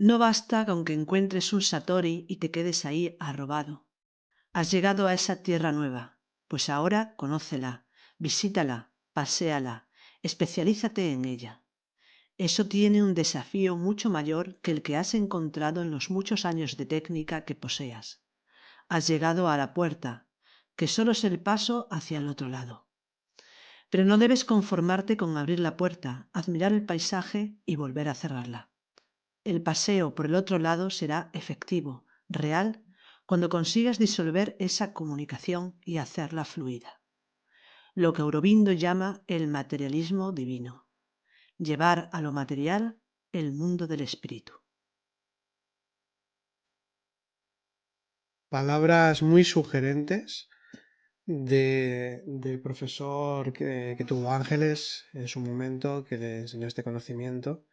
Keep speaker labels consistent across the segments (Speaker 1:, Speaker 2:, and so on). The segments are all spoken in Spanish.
Speaker 1: No basta con que encuentres un Satori y te quedes ahí arrobado. Has llegado a esa tierra nueva, pues ahora conócela, visítala, paséala, especialízate en ella. Eso tiene un desafío mucho mayor que el que has encontrado en los muchos años de técnica que poseas. Has llegado a la puerta, que solo es el paso hacia el otro lado. Pero no debes conformarte con abrir la puerta, admirar el paisaje y volver a cerrarla. El paseo por el otro lado será efectivo, real, cuando consigas disolver esa comunicación y hacerla fluida. Lo que Aurobindo llama el materialismo divino. Llevar a lo material el mundo del espíritu.
Speaker 2: Palabras muy sugerentes del profesor que tuvo Ángeles en su momento, que le enseñó este conocimiento,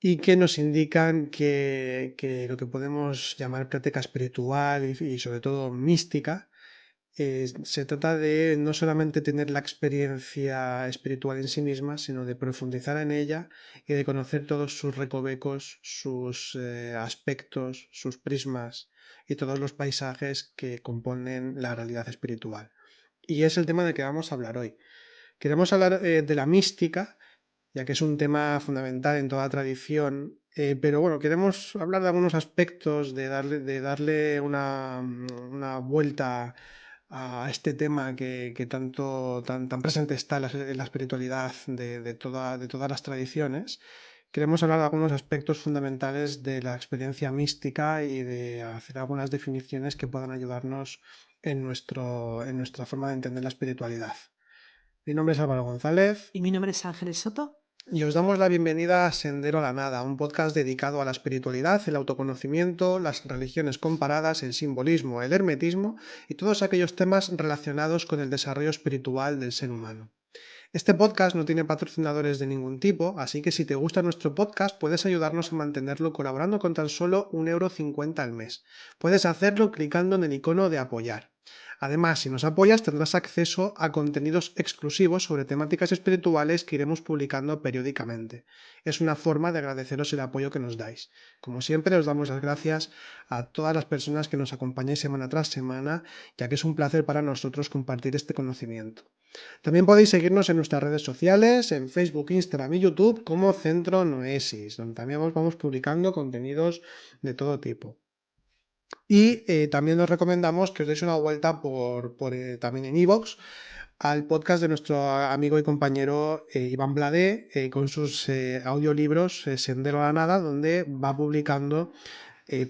Speaker 2: y que nos indican que lo que podemos llamar práctica espiritual y sobre todo mística, se trata de no solamente tener la experiencia espiritual en sí misma, sino de profundizar en ella y de conocer todos sus recovecos, sus aspectos, sus prismas y todos los paisajes que componen la realidad espiritual. Y es el tema del que vamos a hablar hoy. Queremos hablar de la mística, ya que es un tema fundamental en toda tradición, pero bueno, queremos hablar de algunos aspectos, de darle una vuelta a este tema que tan presente está en la espiritualidad de todas las tradiciones. Queremos hablar de algunos aspectos fundamentales de la experiencia mística y de hacer algunas definiciones que puedan ayudarnos en nuestra forma de entender la espiritualidad. Mi nombre es Álvaro González.
Speaker 1: ¿Y mi nombre es Ángeles Soto?
Speaker 2: Y os damos la bienvenida a Sendero a la Nada, un podcast dedicado a la espiritualidad, el autoconocimiento, las religiones comparadas, el simbolismo, el hermetismo y todos aquellos temas relacionados con el desarrollo espiritual del ser humano. Este podcast no tiene patrocinadores de ningún tipo, así que si te gusta nuestro podcast puedes ayudarnos a mantenerlo colaborando con tan solo 1,50 € al mes. Puedes hacerlo clicando en el icono de apoyar. Además, si nos apoyas tendrás acceso a contenidos exclusivos sobre temáticas espirituales que iremos publicando periódicamente. Es una forma de agradeceros el apoyo que nos dais. Como siempre, os damos las gracias a todas las personas que nos acompañáis semana tras semana, ya que es un placer para nosotros compartir este conocimiento. También podéis seguirnos en nuestras redes sociales, en Facebook, Instagram y YouTube como Centro Noesis, donde también vamos publicando contenidos de todo tipo. Y también os recomendamos que os deis una vuelta también en iVoox al podcast de nuestro amigo y compañero Iván Bladé con sus audiolibros Sendero a la Nada, donde va publicando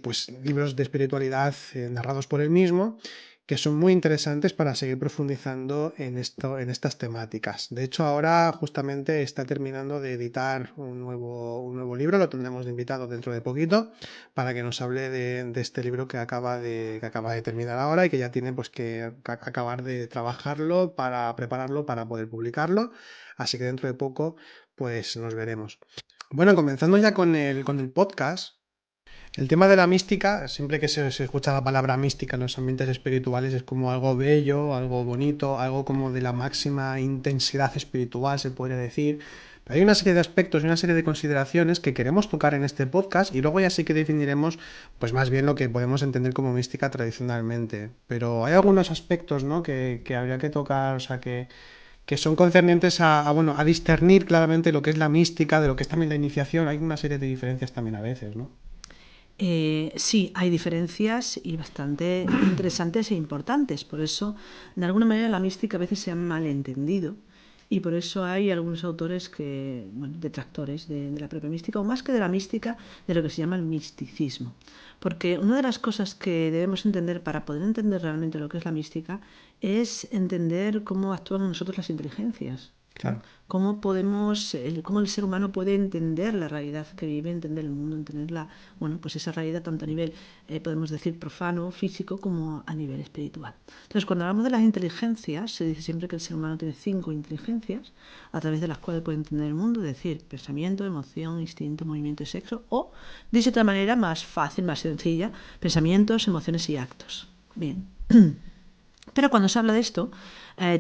Speaker 2: pues, libros de espiritualidad narrados por él mismo, que son muy interesantes para seguir profundizando en estas temáticas. De hecho, ahora justamente está terminando de editar un nuevo libro, lo tendremos de invitado dentro de poquito, para que nos hable de este libro que acaba de terminar ahora y que ya tiene pues, que acabar de trabajarlo para prepararlo para poder publicarlo. Así que dentro de poco pues nos veremos. Bueno, comenzando ya con el podcast. El tema de la mística, siempre que se escucha la palabra mística en los ambientes espirituales, es como algo bello, algo bonito, algo como de la máxima intensidad espiritual, se podría decir. Pero hay una serie de aspectos y una serie de consideraciones que queremos tocar en este podcast y luego ya sí que definiremos, pues más bien lo que podemos entender como mística tradicionalmente. Pero hay algunos aspectos, ¿no?, que habría que tocar, o sea, que son concernientes bueno, a discernir claramente lo que es la mística, de lo que es también la iniciación. Hay una serie de diferencias también a veces, ¿no?
Speaker 1: Sí, hay diferencias y bastante interesantes e importantes. Por eso, de alguna manera, la mística a veces se ha malentendido y por eso hay algunos autores bueno, detractores de la propia mística, o más que de la mística, de lo que se llama el misticismo. Porque una de las cosas que debemos entender para poder entender realmente lo que es la mística es entender cómo actúan en nosotros las inteligencias.
Speaker 2: Claro.
Speaker 1: Cómo el ser humano puede entender la realidad que vive, entender el mundo, bueno, pues esa realidad tanto a nivel, podemos decir, profano, físico, como a nivel espiritual. Entonces, cuando hablamos de las inteligencias, se dice siempre que el ser humano tiene 5 inteligencias a través de las cuales puede entender el mundo, es decir, pensamiento, emoción, instinto, movimiento y sexo, o, dicho de otra manera más fácil, más sencilla, pensamientos, emociones y actos. Bien. Pero cuando se habla de esto,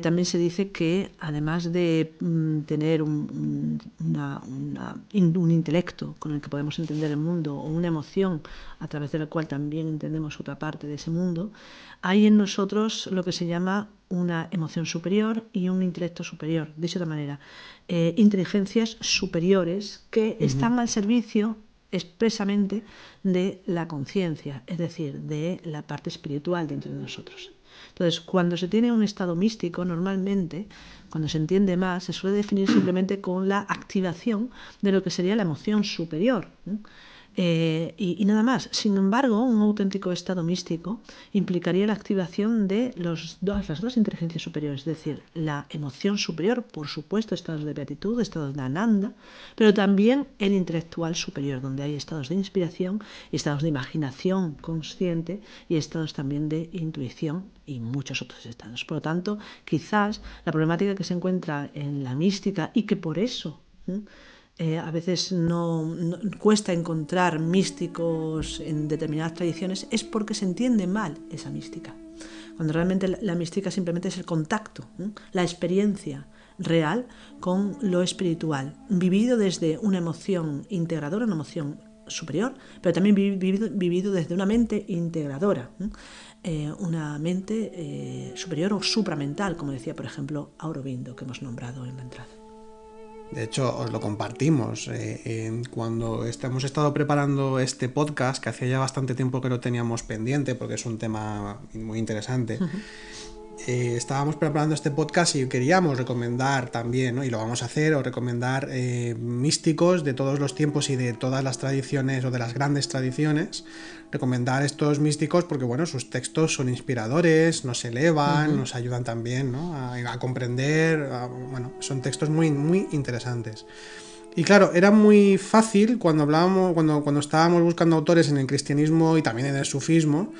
Speaker 1: también se dice que además de tener un intelecto con el que podemos entender el mundo, o una emoción a través de la cual también entendemos otra parte de ese mundo, hay en nosotros lo que se llama una emoción superior y un intelecto superior. Dicho de otra manera, inteligencias superiores que están al servicio expresamente de la conciencia, es decir, de la parte espiritual dentro de nosotros. Entonces, cuando se tiene un estado místico, normalmente, cuando se entiende más, se suele definir simplemente con la activación de lo que sería la emoción superior, ¿no? Y nada más. Sin embargo, un auténtico estado místico implicaría la activación de las dos inteligencias superiores, es decir, la emoción superior, por supuesto, estados de beatitud, estados de ananda, pero también el intelectual superior, donde hay estados de inspiración, estados de imaginación consciente y estados también de intuición y muchos otros estados. Por lo tanto, quizás la problemática que se encuentra en la mística y que por eso a veces no cuesta encontrar místicos en determinadas tradiciones es porque se entiende mal esa mística. Cuando realmente la mística simplemente es el contacto, la experiencia real con lo espiritual, vivido desde una emoción integradora, una emoción superior, pero también vivido desde una mente integradora, una mente superior o supramental, como decía, por ejemplo, Aurobindo, que hemos nombrado en la entrada.
Speaker 2: De hecho, os lo compartimos. Cuando hemos estado preparando este podcast, que hacía ya bastante tiempo que lo teníamos pendiente, porque es un tema muy interesante, estábamos preparando este podcast y queríamos recomendar también, ¿no? Y lo vamos a hacer, o recomendar místicos de todos los tiempos y de todas las tradiciones, o de las grandes tradiciones, recomendar estos místicos porque, bueno, sus textos son inspiradores, nos elevan, nos ayudan también, ¿no? a comprender, bueno, son textos muy, muy interesantes. Y claro, era muy fácil cuando hablábamos, cuando estábamos buscando autores en el cristianismo y también en el sufismo,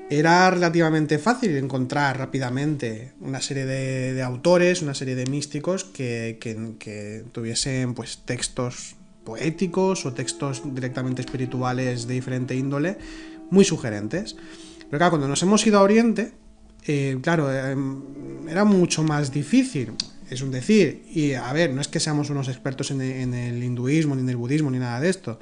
Speaker 2: era relativamente fácil encontrar rápidamente una serie de autores, una serie de místicos que tuviesen pues textos poéticos o textos directamente espirituales de diferente índole, muy sugerentes. Pero claro, cuando nos hemos ido a Oriente, claro, era mucho más difícil. Es un decir, y a ver, no es que seamos unos expertos en el hinduismo, ni en el budismo, ni nada de esto,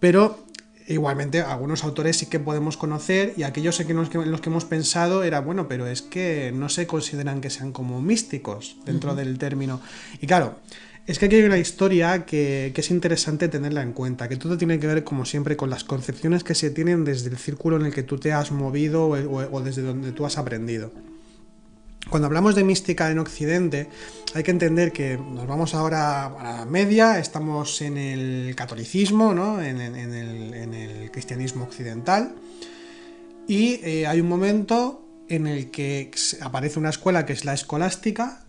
Speaker 2: pero igualmente algunos autores sí que podemos conocer, y aquellos en los que hemos pensado era, bueno, pero es que no se consideran que sean como místicos dentro del término. Y claro, es que aquí hay una historia que es interesante tenerla en cuenta, que todo tiene que ver, como siempre, con las concepciones que se tienen desde el círculo en el que tú te has movido o desde donde tú has aprendido. Cuando hablamos de mística en Occidente, hay que entender que nos vamos ahora a la media, estamos en el catolicismo, ¿no? en el cristianismo occidental, y hay un momento en el que aparece una escuela que es la escolástica,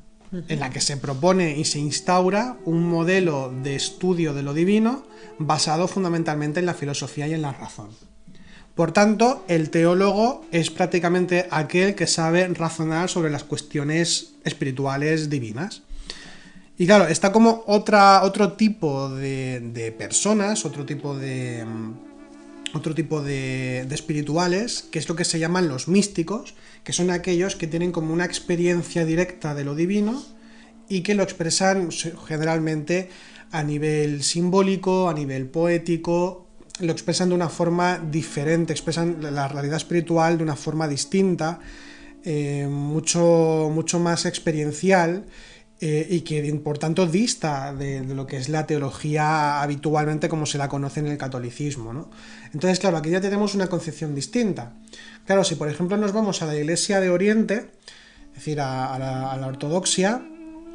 Speaker 2: en la que se propone y se instaura un modelo de estudio de lo divino basado fundamentalmente en la filosofía y en la razón. Por tanto, el teólogo es prácticamente aquel que sabe razonar sobre las cuestiones espirituales divinas. Y claro, está como otro tipo de personas, otro tipo de espirituales, que es lo que se llaman los místicos, que son aquellos que tienen como una experiencia directa de lo divino y que lo expresan generalmente a nivel simbólico, a nivel poético, lo expresan de una forma diferente, expresan la realidad espiritual de una forma distinta, mucho más experiencial, y que por tanto dista de lo que es la teología habitualmente como se la conoce en el catolicismo, ¿no? Entonces, claro, aquí ya tenemos una concepción distinta. Claro, si por ejemplo nos vamos a la Iglesia de Oriente, es decir, a la ortodoxia,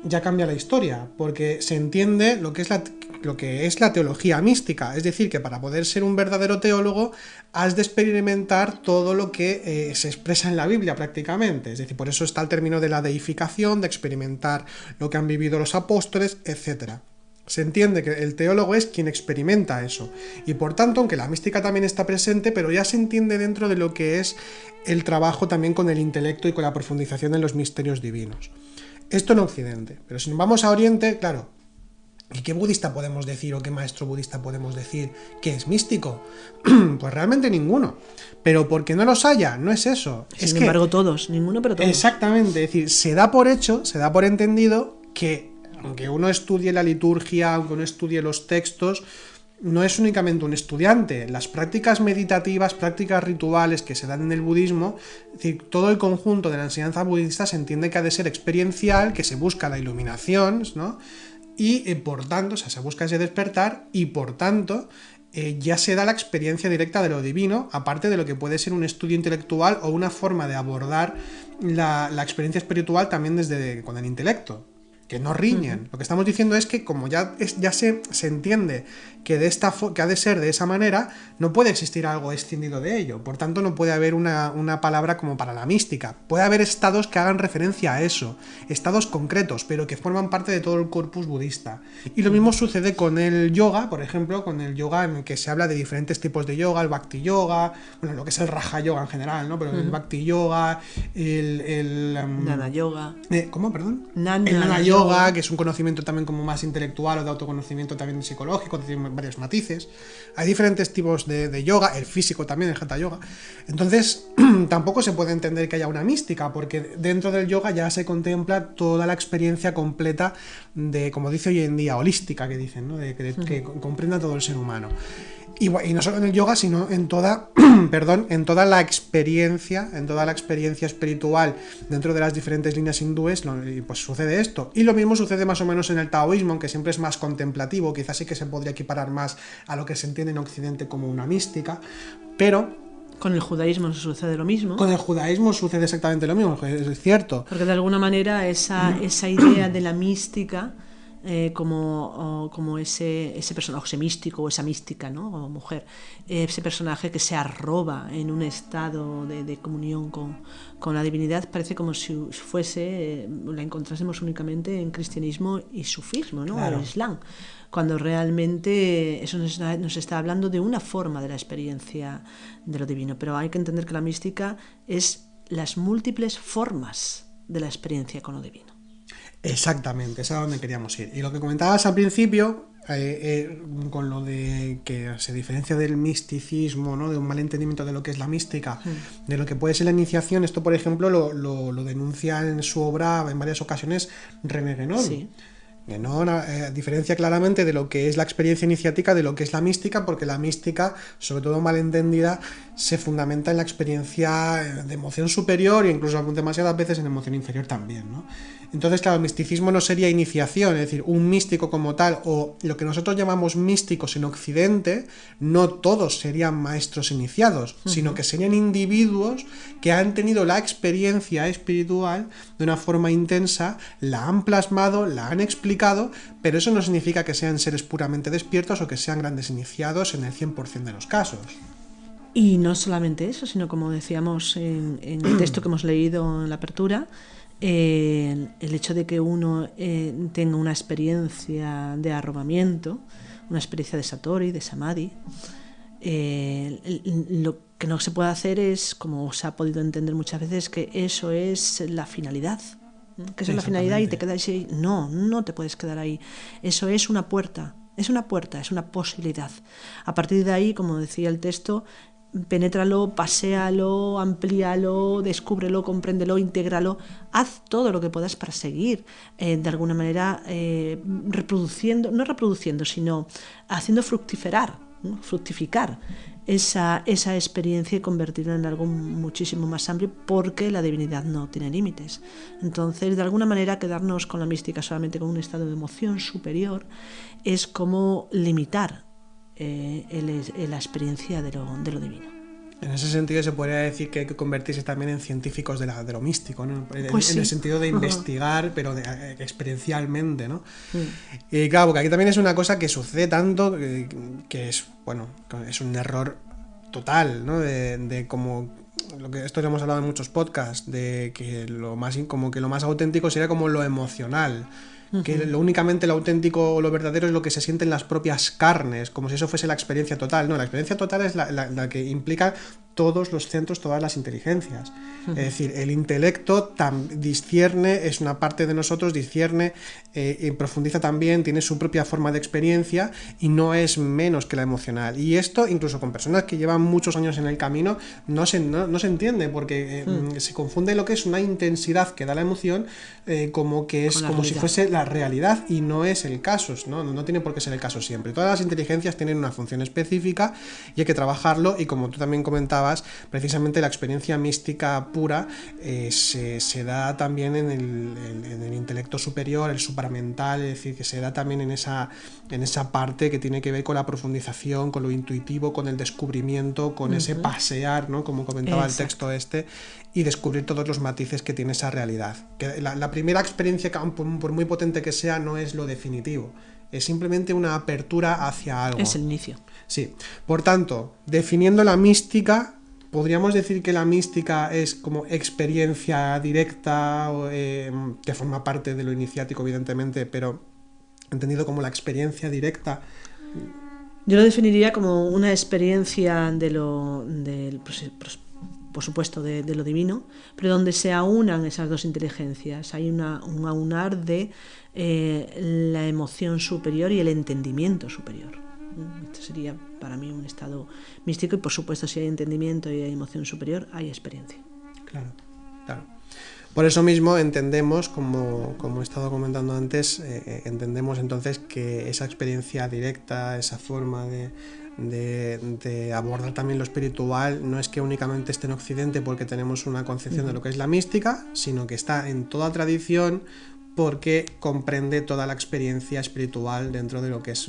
Speaker 2: ya cambia la historia, porque se entiende lo que es la teología mística, es decir, que para poder ser un verdadero teólogo has de experimentar todo lo que se expresa en la Biblia prácticamente, es decir, por eso está el término de la deificación, de experimentar lo que han vivido los apóstoles, etc. Se entiende que el teólogo es quien experimenta eso, y por tanto, aunque la mística también está presente, pero ya se entiende dentro de lo que es el trabajo también con el intelecto y con la profundización en los misterios divinos. Esto en Occidente, pero si nos vamos a Oriente, claro, ¿Y qué budista podemos decir o qué maestro budista podemos decir que es místico? Pues realmente ninguno. Pero porque no los haya, no es eso.
Speaker 1: Sin embargo, todos, ninguno, pero todos.
Speaker 2: Exactamente, es decir, se da por hecho, se da por entendido que aunque uno estudie la liturgia, aunque uno estudie los textos, no es únicamente un estudiante. Las prácticas meditativas, prácticas rituales que se dan en el budismo, es decir, todo el conjunto de la enseñanza budista se entiende que ha de ser experiencial, que se busca la iluminación, ¿no? Y por tanto, o sea, se busca ese despertar y por tanto ya se da la experiencia directa de lo divino, aparte de lo que puede ser un estudio intelectual o una forma de abordar la experiencia espiritual también desde con el intelecto, que no riñen. Lo que estamos diciendo es que como ya se entiende que, que ha de ser de esa manera, no puede existir algo escindido de ello. Por tanto, no puede haber una palabra como para la mística. Puede haber estados que hagan referencia a eso, estados concretos, pero que forman parte de todo el corpus budista. Y lo mismo sucede con el yoga, por ejemplo, con el yoga en el que se habla de diferentes tipos de yoga, el bhakti yoga, bueno, lo que es el raja yoga en general, ¿no? Pero el bhakti yoga,
Speaker 1: Nana yoga.
Speaker 2: ¿Cómo, perdón? El
Speaker 1: Nana
Speaker 2: nana yoga, que es un conocimiento también como más intelectual o de autoconocimiento también psicológico, tiene varios matices. Hay diferentes tipos de yoga, el físico también, el hatha yoga. Entonces, tampoco se puede entender que haya una mística, porque dentro del yoga ya se contempla toda la experiencia completa de, como dice hoy en día, holística, que dicen, ¿no? Que comprenda todo el ser humano. Y no solo en el yoga, sino en toda, en toda la experiencia espiritual dentro de las diferentes líneas hindúes, pues sucede esto. Y lo mismo sucede más o menos en el taoísmo, aunque siempre es más contemplativo, quizás sí que se podría equiparar más a lo que se entiende en Occidente como una mística, pero
Speaker 1: con el judaísmo sucede lo mismo.
Speaker 2: Con el judaísmo sucede exactamente lo mismo, es cierto.
Speaker 1: Porque de alguna manera esa idea de la mística, como ese personaje, ese místico o esa mística, ¿no? O mujer, ese personaje que se arroba en un estado de comunión con la divinidad, parece como si fuese, la encontrásemos únicamente en cristianismo y sufismo, ¿no? Claro. O el islam, cuando realmente eso nos está hablando de una forma de la experiencia de lo divino. Pero hay que entender que la mística es las múltiples formas de la experiencia con lo divino.
Speaker 2: Exactamente, es a donde queríamos ir. Y lo que comentabas al principio, con lo de que se diferencia del misticismo, ¿no? De un mal entendimiento de lo que es la mística, de lo que puede ser la iniciación, esto por ejemplo lo denuncia en su obra en varias ocasiones René Guénon. Sí. Guénon diferencia claramente de lo que es la experiencia iniciática de lo que es la mística, porque la mística, sobre todo mal entendida, se fundamenta en la experiencia de emoción superior e incluso demasiadas veces en emoción inferior también, ¿no? Entonces, claro, el misticismo no sería iniciación, es decir, un místico como tal, o lo que nosotros llamamos místicos en Occidente, no todos serían maestros iniciados, sino que serían individuos que han tenido la experiencia espiritual de una forma intensa, la han plasmado, la han explicado, pero eso no significa que sean seres puramente despiertos o que sean grandes iniciados en el 100% de los casos.
Speaker 1: Y no solamente eso, sino como decíamos en el texto que hemos leído en la apertura, el hecho de que uno tenga una experiencia de arrobamiento, una experiencia de satori, de samadhi, lo que no se puede hacer es, como se ha podido entender muchas veces, que eso es la finalidad, que eso es la finalidad y te quedas ahí. No te puedes quedar ahí. Eso es una puerta, es una posibilidad. A partir de ahí, como decía el texto, penétralo, paséalo, amplíalo, descúbrelo, compréndelo, intégralo, haz todo lo que puedas para seguir de alguna manera no reproduciendo, sino haciendo fructificar esa experiencia y convertirla en algo muchísimo más amplio, porque la divinidad no tiene límites. Entonces, de alguna manera, quedarnos con la mística solamente con un estado de emoción superior es como limitar la experiencia de lo divino.
Speaker 2: En ese sentido se podría decir que hay que convertirse también en científicos de lo místico, ¿no?
Speaker 1: Pues
Speaker 2: en el sentido de investigar, pero experiencialmente, ¿no? Y claro, porque aquí también es una cosa que sucede tanto que es, bueno, es un error total, ¿no? De como esto lo hemos hablado en muchos podcasts, de que lo más auténtico sería como lo emocional. Que únicamente lo auténtico o lo verdadero es lo que se siente en las propias carnes, como si eso fuese la experiencia total. No, la experiencia total es la que implica todos los centros, todas las inteligencias. Es decir, el intelecto discierne, es una parte de nosotros, discierne, profundiza también, tiene su propia forma de experiencia y no es menos que la emocional. Y esto, incluso con personas que llevan muchos años en el camino, no se entiende, porque se confunde lo que es una intensidad que da la emoción como que es como si fuese la realidad, y no es el caso, no tiene por qué ser el caso siempre. Todas las inteligencias tienen una función específica y hay que trabajarlo, y como tú también comentabas, precisamente la experiencia mística pura se da también en el intelecto superior, el supramental, es decir, que se da también en esa parte que tiene que ver con la profundización, con lo intuitivo, con el descubrimiento, con ese pasear, ¿no? Como comentaba el texto y descubrir todos los matices que tiene esa realidad. Que la primera experiencia, por muy potente que sea, no es lo definitivo, es simplemente una apertura hacia algo.
Speaker 1: Es el inicio.
Speaker 2: Sí. Por tanto, definiendo la mística, podríamos decir que la mística es como experiencia directa, que forma parte de lo iniciático, evidentemente, pero entendido como la experiencia directa.
Speaker 1: Yo lo definiría como una experiencia por supuesto, de lo divino, pero donde se aunan esas dos inteligencias. Hay un aunar de la emoción superior y el entendimiento superior. Este sería para mí un estado místico, y por supuesto, si hay entendimiento y hay emoción superior, hay experiencia.
Speaker 2: Claro. Por eso mismo entendemos, como he estado comentando antes, entendemos entonces que esa experiencia directa, esa forma de abordar también lo espiritual, no es que únicamente esté en Occidente porque tenemos una concepción de lo que es la mística, sino que está en toda tradición, porque comprende toda la experiencia espiritual dentro de lo que es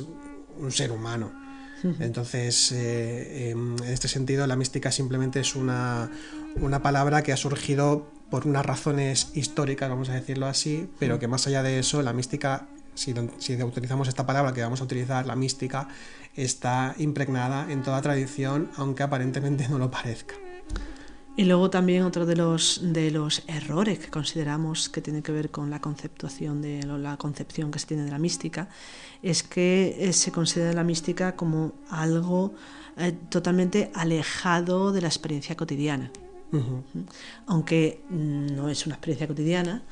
Speaker 2: un ser humano. Entonces, en este sentido, la mística simplemente es una palabra que ha surgido por unas razones históricas, vamos a decirlo así, pero que más allá de eso, la mística, si utilizamos esta palabra que vamos a utilizar, la mística, está impregnada en toda tradición, aunque aparentemente no lo parezca.
Speaker 1: Y luego también otro de los errores que consideramos que tiene que ver con la conceptuación la concepción que se tiene de la mística, es que se considera la mística como algo totalmente alejado de la experiencia cotidiana. Aunque no es una experiencia cotidiana,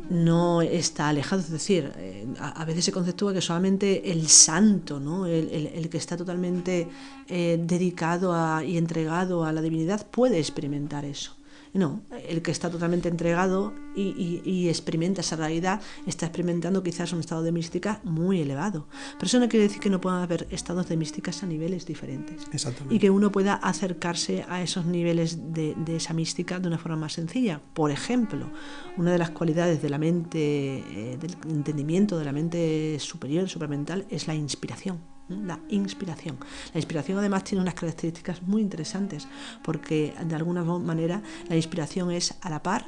Speaker 1: no está alejado, es decir, a veces se conceptúa que solamente el santo, ¿no? el que está totalmente dedicado y entregado a la divinidad puede experimentar eso. No, el que está totalmente entregado y experimenta esa realidad está experimentando quizás un estado de mística muy elevado. Pero eso no quiere decir que no puedan haber estados de místicas a niveles diferentes.
Speaker 2: Exactamente.
Speaker 1: Y que uno pueda acercarse a esos niveles de esa mística de una forma más sencilla. Por ejemplo, una de las cualidades de la mente, del entendimiento de la mente superior, supramental, es la inspiración. La inspiración. La inspiración además tiene unas características muy interesantes, porque de alguna manera la inspiración es a la par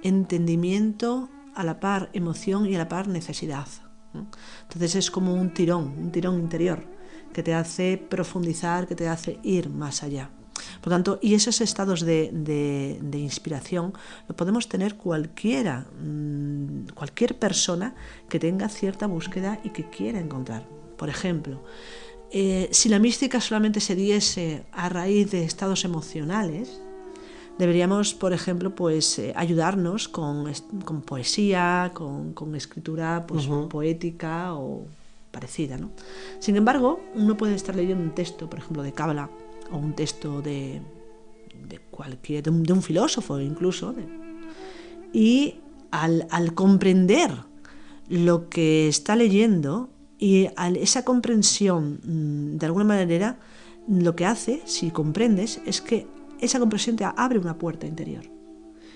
Speaker 1: entendimiento, a la par emoción y a la par necesidad. Entonces es como un tirón interior que te hace profundizar, que te hace ir más allá. Por tanto, y esos estados de inspiración lo podemos tener cualquier persona que tenga cierta búsqueda y que quiera encontrar. Por ejemplo, si la mística solamente se diese a raíz de estados emocionales, deberíamos, por ejemplo, pues ayudarnos con poesía, con escritura pues, poética o parecida, ¿no? Sin embargo, uno puede estar leyendo un texto, por ejemplo, de Cábala, o un texto de un filósofo incluso, y al comprender lo que está leyendo, y esa comprensión, de alguna manera, lo que hace, si comprendes, es que esa comprensión te abre una puerta interior.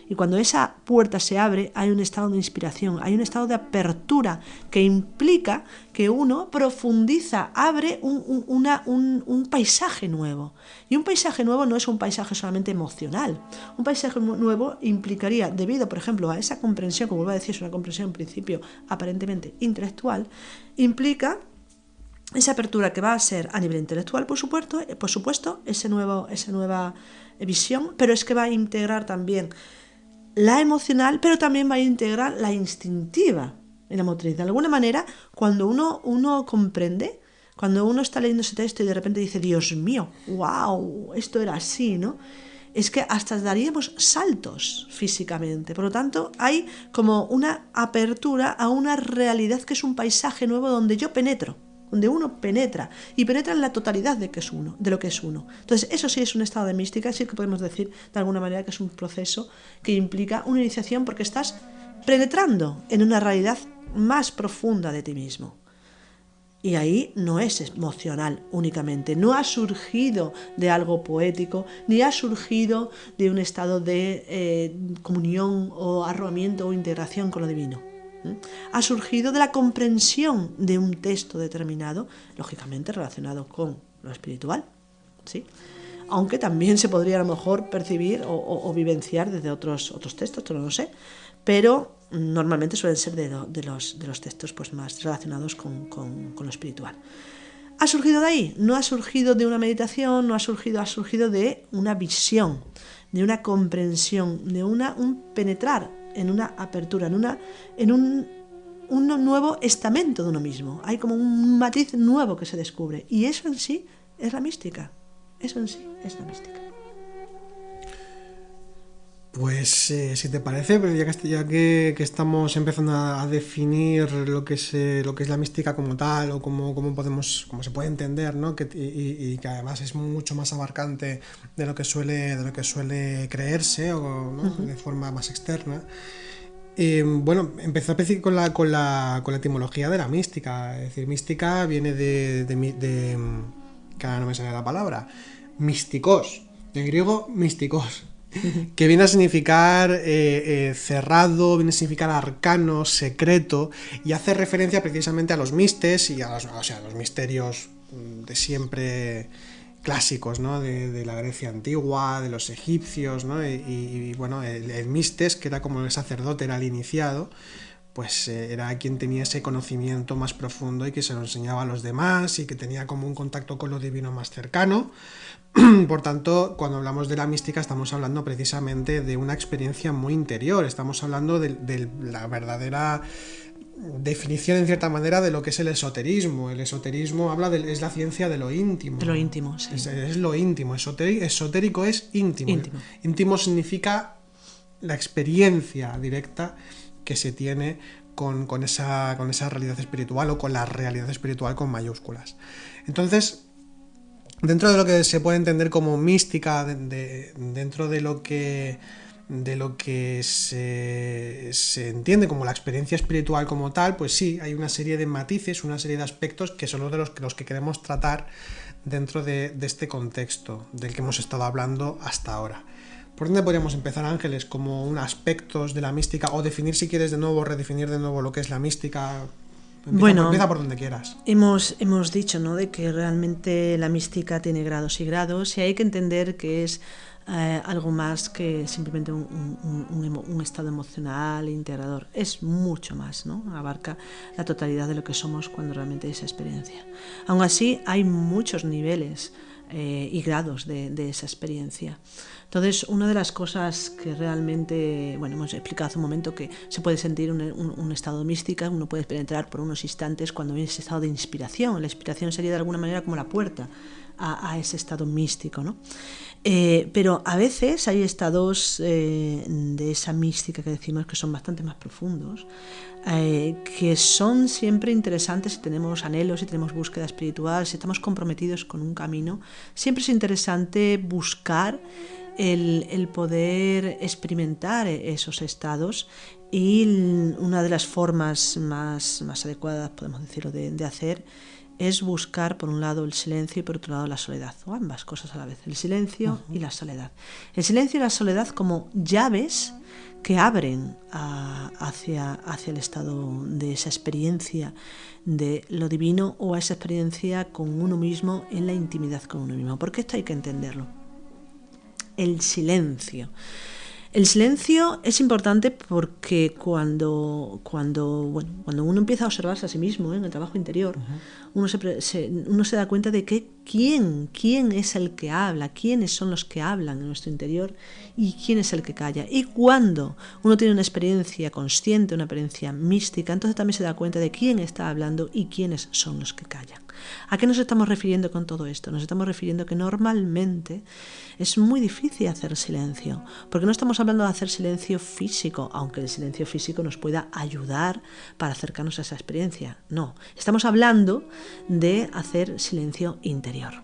Speaker 1: Y cuando esa puerta se abre, hay un estado de inspiración, hay un estado de apertura que implica que uno profundiza, abre un paisaje nuevo. Y un paisaje nuevo no es un paisaje solamente emocional. Un paisaje nuevo implicaría, debido, por ejemplo, a esa comprensión, como vuelvo a decir, es una comprensión en principio aparentemente intelectual, implica esa apertura que va a ser a nivel intelectual, por supuesto, esa nueva visión, pero es que va a integrar también la emocional, pero también va a integrar la instintiva en la motriz. De alguna manera, cuando uno comprende, Cuando uno está leyendo ese texto y de repente dice, Dios mío, wow, esto era así, ¿no? Es que hasta daríamos saltos físicamente. Por lo tanto, hay como una apertura a una realidad que es un paisaje nuevo donde yo penetro, donde uno penetra y penetra en la totalidad de lo que es uno. Entonces, eso sí es un estado de mística, sí que podemos decir de alguna manera que es un proceso que implica una iniciación porque estás penetrando en una realidad más profunda de ti mismo. Y ahí no es emocional únicamente, no ha surgido de algo poético, ni ha surgido de un estado de comunión o arrobamiento o integración con lo divino. Ha surgido de la comprensión de un texto determinado, lógicamente relacionado con lo espiritual, ¿sí? Aunque también se podría a lo mejor percibir o vivenciar desde otros textos, esto no lo sé, pero normalmente suelen ser de los textos pues, más relacionados con lo espiritual. ¿Ha surgido de ahí? No ha surgido de una meditación, ha surgido de una visión, de una comprensión, de un penetrar en una apertura, en un nuevo estamento de uno mismo. Hay como un matiz nuevo que se descubre. Y eso en sí es la mística. Eso en sí es la mística.
Speaker 2: Pues si te parece, pues ya que estamos empezando a definir lo que es la mística como tal o cómo se puede entender, ¿no? Y que además es mucho más abarcante de lo que suele creerse o ¿no? De forma más externa. Bueno, empezó con la etimología de la mística. Es decir, mística viene que ahora no me sale la palabra, místicos, en griego místicos, que viene a significar cerrado, viene a significar arcano, secreto, y hace referencia precisamente a los mistes y a los misterios de siempre clásicos, ¿no? de la Grecia antigua, de los egipcios, ¿no? y bueno, el mistes, que era como el sacerdote, era el iniciado, pues era quien tenía ese conocimiento más profundo y que se lo enseñaba a los demás y que tenía como un contacto con lo divino más cercano. Por tanto, cuando hablamos de la mística estamos hablando precisamente de una experiencia muy interior, estamos hablando de la verdadera definición en cierta manera de lo que es el esoterismo. El esoterismo es la ciencia de lo íntimo.
Speaker 1: De lo íntimo, sí.
Speaker 2: Es lo íntimo. Esotérico es íntimo. Íntimo significa la experiencia directa que se tiene con esa realidad espiritual o con la realidad espiritual con mayúsculas. Entonces, dentro de lo que se puede entender como mística, dentro de lo que se entiende como la experiencia espiritual como tal, pues sí, hay una serie de matices, una serie de aspectos que son los que queremos tratar dentro de este contexto del que hemos estado hablando hasta ahora. ¿Por dónde podríamos empezar, Ángeles? Como un aspectos de la mística, o definir, si quieres, redefinir de nuevo lo que es la mística. Empieza por donde quieras.
Speaker 1: Hemos dicho, ¿no?, de que realmente la mística tiene grados y grados, y hay que entender que es algo más que simplemente un estado emocional integrador. Es mucho más, ¿no? Abarca la totalidad de lo que somos cuando realmente hay esa experiencia. Aún así, hay muchos niveles y grados de esa experiencia. Entonces, una de las cosas que realmente, bueno, hemos explicado hace un momento que se puede sentir un estado místico, uno puede penetrar por unos instantes cuando hay ese estado de inspiración. La inspiración sería de alguna manera como la puerta a ese estado místico, ¿no? Pero a veces hay estados de esa mística que decimos que son bastante más profundos, que son siempre interesantes si tenemos anhelos, si tenemos búsqueda espiritual, si estamos comprometidos con un camino. Siempre es interesante buscar el poder experimentar esos estados, y una de las formas más adecuadas, podemos decirlo, de hacer es buscar por un lado el silencio y por otro lado la soledad, o ambas cosas a la vez, el silencio y la soledad. El silencio y la soledad como llaves que abren hacia el estado de esa experiencia de lo divino, o a esa experiencia con uno mismo en la intimidad con uno mismo, porque esto hay que entenderlo. El silencio. El silencio es importante porque cuando uno empieza a observarse a sí mismo en el trabajo interior, uno se da cuenta de que quién es el que habla, quiénes son los que hablan en nuestro interior y quién es el que calla. Y cuando uno tiene una experiencia consciente, una experiencia mística, entonces también se da cuenta de quién está hablando y quiénes son los que callan. ¿A qué nos estamos refiriendo con todo esto? Nos estamos refiriendo que normalmente es muy difícil hacer silencio, porque no estamos hablando de hacer silencio físico, aunque el silencio físico nos pueda ayudar para acercarnos a esa experiencia. No, estamos hablando de hacer silencio interior.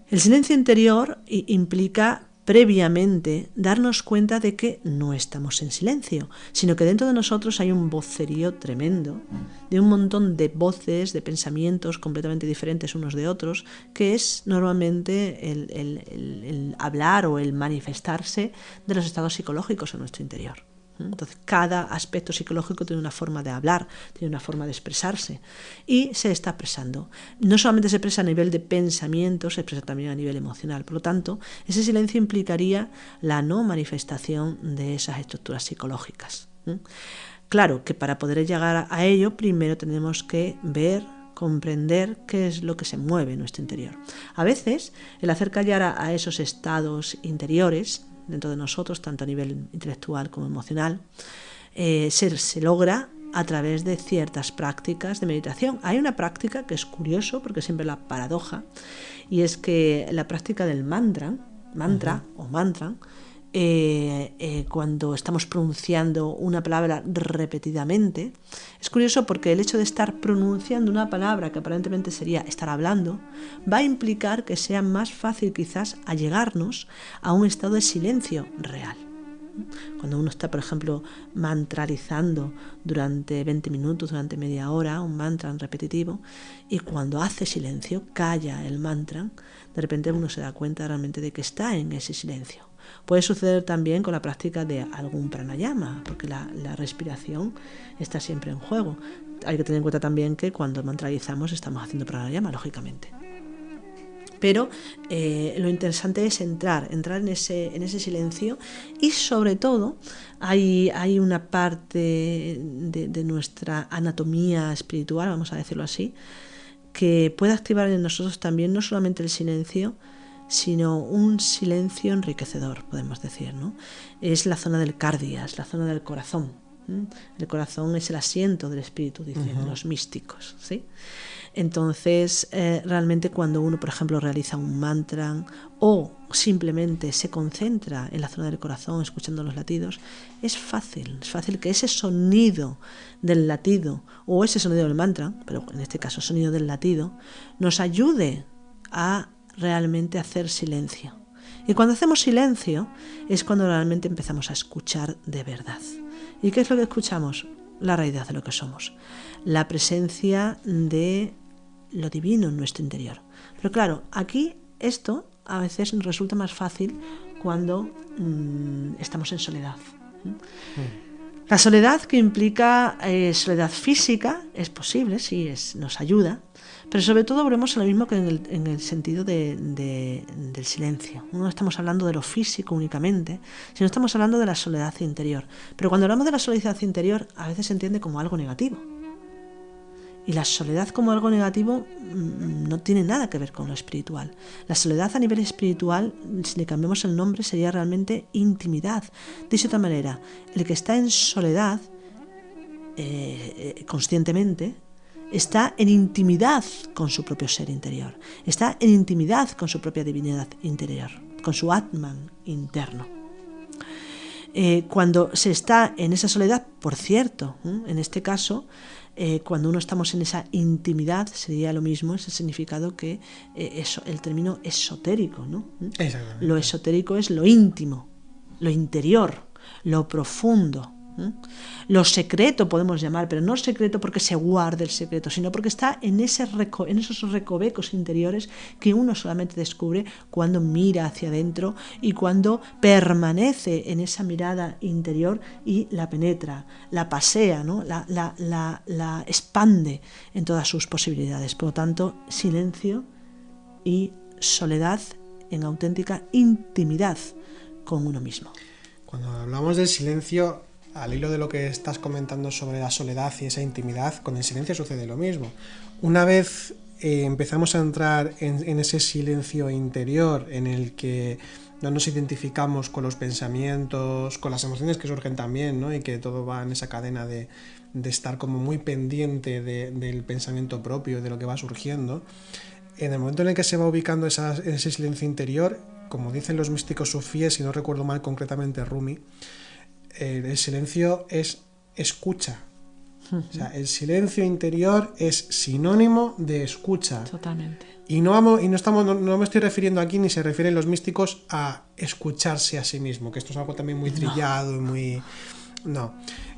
Speaker 1: El silencio interior implica previamente darnos cuenta de que no estamos en silencio, sino que dentro de nosotros hay un vocerío tremendo, de un montón de voces, de pensamientos completamente diferentes unos de otros, que es normalmente el hablar o el manifestarse de los estados psicológicos en nuestro interior. Entonces, cada aspecto psicológico tiene una forma de hablar, tiene una forma de expresarse y se está expresando. No solamente se expresa a nivel de pensamiento, se expresa también a nivel emocional. Por lo tanto, ese silencio implicaría la no manifestación de esas estructuras psicológicas. Claro que para poder llegar a ello, primero tenemos que ver, comprender qué es lo que se mueve en nuestro interior. A veces, el hacer callar a esos estados interiores dentro de nosotros, tanto a nivel intelectual como emocional, se logra a través de ciertas prácticas de meditación. Hay una práctica que es curioso, porque siempre la paradoja, y es que la práctica del mantra o mantra, cuando estamos pronunciando una palabra repetidamente, es curioso porque el hecho de estar pronunciando una palabra que aparentemente sería estar hablando, va a implicar que sea más fácil quizás allegarnos a un estado de silencio real. Cuando uno está, por ejemplo, mantralizando durante 20 minutos, durante media hora, un mantra repetitivo, y cuando hace silencio, calla el mantra, de repente uno se da cuenta realmente de que está en ese silencio. Puede suceder también con la práctica de algún pranayama, porque la respiración está siempre en juego. Hay que tener en cuenta también que cuando mantralizamos estamos haciendo pranayama, lógicamente. Pero lo interesante es entrar en ese silencio, y sobre todo hay una parte de nuestra anatomía espiritual, vamos a decirlo así, que puede activar en nosotros también no solamente el silencio, sino un silencio enriquecedor, podemos decir, ¿no? Es la zona del cardia, es la zona del corazón. El corazón es el asiento del espíritu, dicen los místicos, ¿sí? Entonces, realmente cuando uno, por ejemplo, realiza un mantra o simplemente se concentra en la zona del corazón escuchando los latidos, es fácil que ese sonido del latido o ese sonido del mantra, pero en este caso sonido del latido, nos ayude a realmente hacer silencio. Y cuando hacemos silencio es cuando realmente empezamos a escuchar de verdad. ¿Y qué es lo que escuchamos? La realidad de lo que somos, la presencia de lo divino en nuestro interior. Pero claro, aquí esto a veces nos resulta más fácil cuando estamos en soledad. La soledad, que implica soledad física, es posible, sí, nos ayuda, pero sobre todo volvemos a lo mismo que en el sentido del silencio. No estamos hablando de lo físico únicamente, sino estamos hablando de la soledad interior. Pero cuando hablamos de la soledad interior, a veces se entiende como algo negativo. Y la soledad como algo negativo no tiene nada que ver con lo espiritual. La soledad a nivel espiritual, si le cambiamos el nombre, sería realmente intimidad. Dicho de otra manera, el que está en soledad conscientemente está en intimidad con su propio ser interior, está en intimidad con su propia divinidad interior, con su Atman interno. Cuando se está en esa soledad, por cierto, en este caso, cuando uno estamos en esa intimidad, sería lo mismo, ese significado que el término esotérico, ¿no? Lo esotérico es lo íntimo, lo interior, lo profundo. Lo secreto podemos llamar, pero no secreto porque se guarde el secreto, sino porque está en esos recovecos interiores que uno solamente descubre cuando mira hacia adentro y cuando permanece en esa mirada interior y la penetra, la pasea, ¿no? la expande en todas sus posibilidades. Por lo tanto, silencio y soledad en auténtica intimidad con uno mismo.
Speaker 2: Cuando hablamos del silencio, al hilo de lo que estás comentando sobre la soledad y esa intimidad, con el silencio sucede lo mismo. Una vez empezamos a entrar en ese silencio interior en el que no nos identificamos con los pensamientos, con las emociones que surgen también, ¿no? Y que todo va en esa cadena de de estar como muy pendiente del pensamiento propio, de lo que va surgiendo, en el momento en el que se va ubicando ese silencio interior, como dicen los místicos sufíes, si no recuerdo mal concretamente Rumi, el silencio es escucha. O sea, el silencio interior es sinónimo de escucha.
Speaker 1: Totalmente.
Speaker 2: Y no me estoy refiriendo aquí, ni se refieren los místicos a escucharse a sí mismo, que esto es algo también muy trillado y muy... No.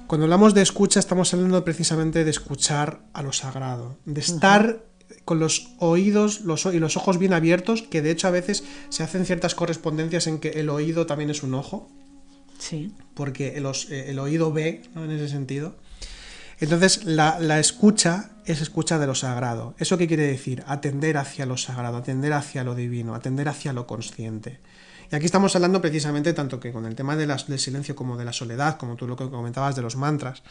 Speaker 2: Cuando hablamos de escucha, estamos hablando precisamente de escuchar a lo sagrado, de estar con los oídos y los ojos bien abiertos, que de hecho a veces se hacen ciertas correspondencias en que el oído también es un ojo.
Speaker 1: Sí.
Speaker 2: Porque el oído ve, ¿no? En ese sentido. Entonces, la escucha es escucha de lo sagrado. ¿Eso qué quiere decir? Atender hacia lo sagrado, atender hacia lo divino, atender hacia lo consciente. Y aquí estamos hablando precisamente tanto que con el tema del silencio como de la soledad, como tú lo que comentabas de los mantras,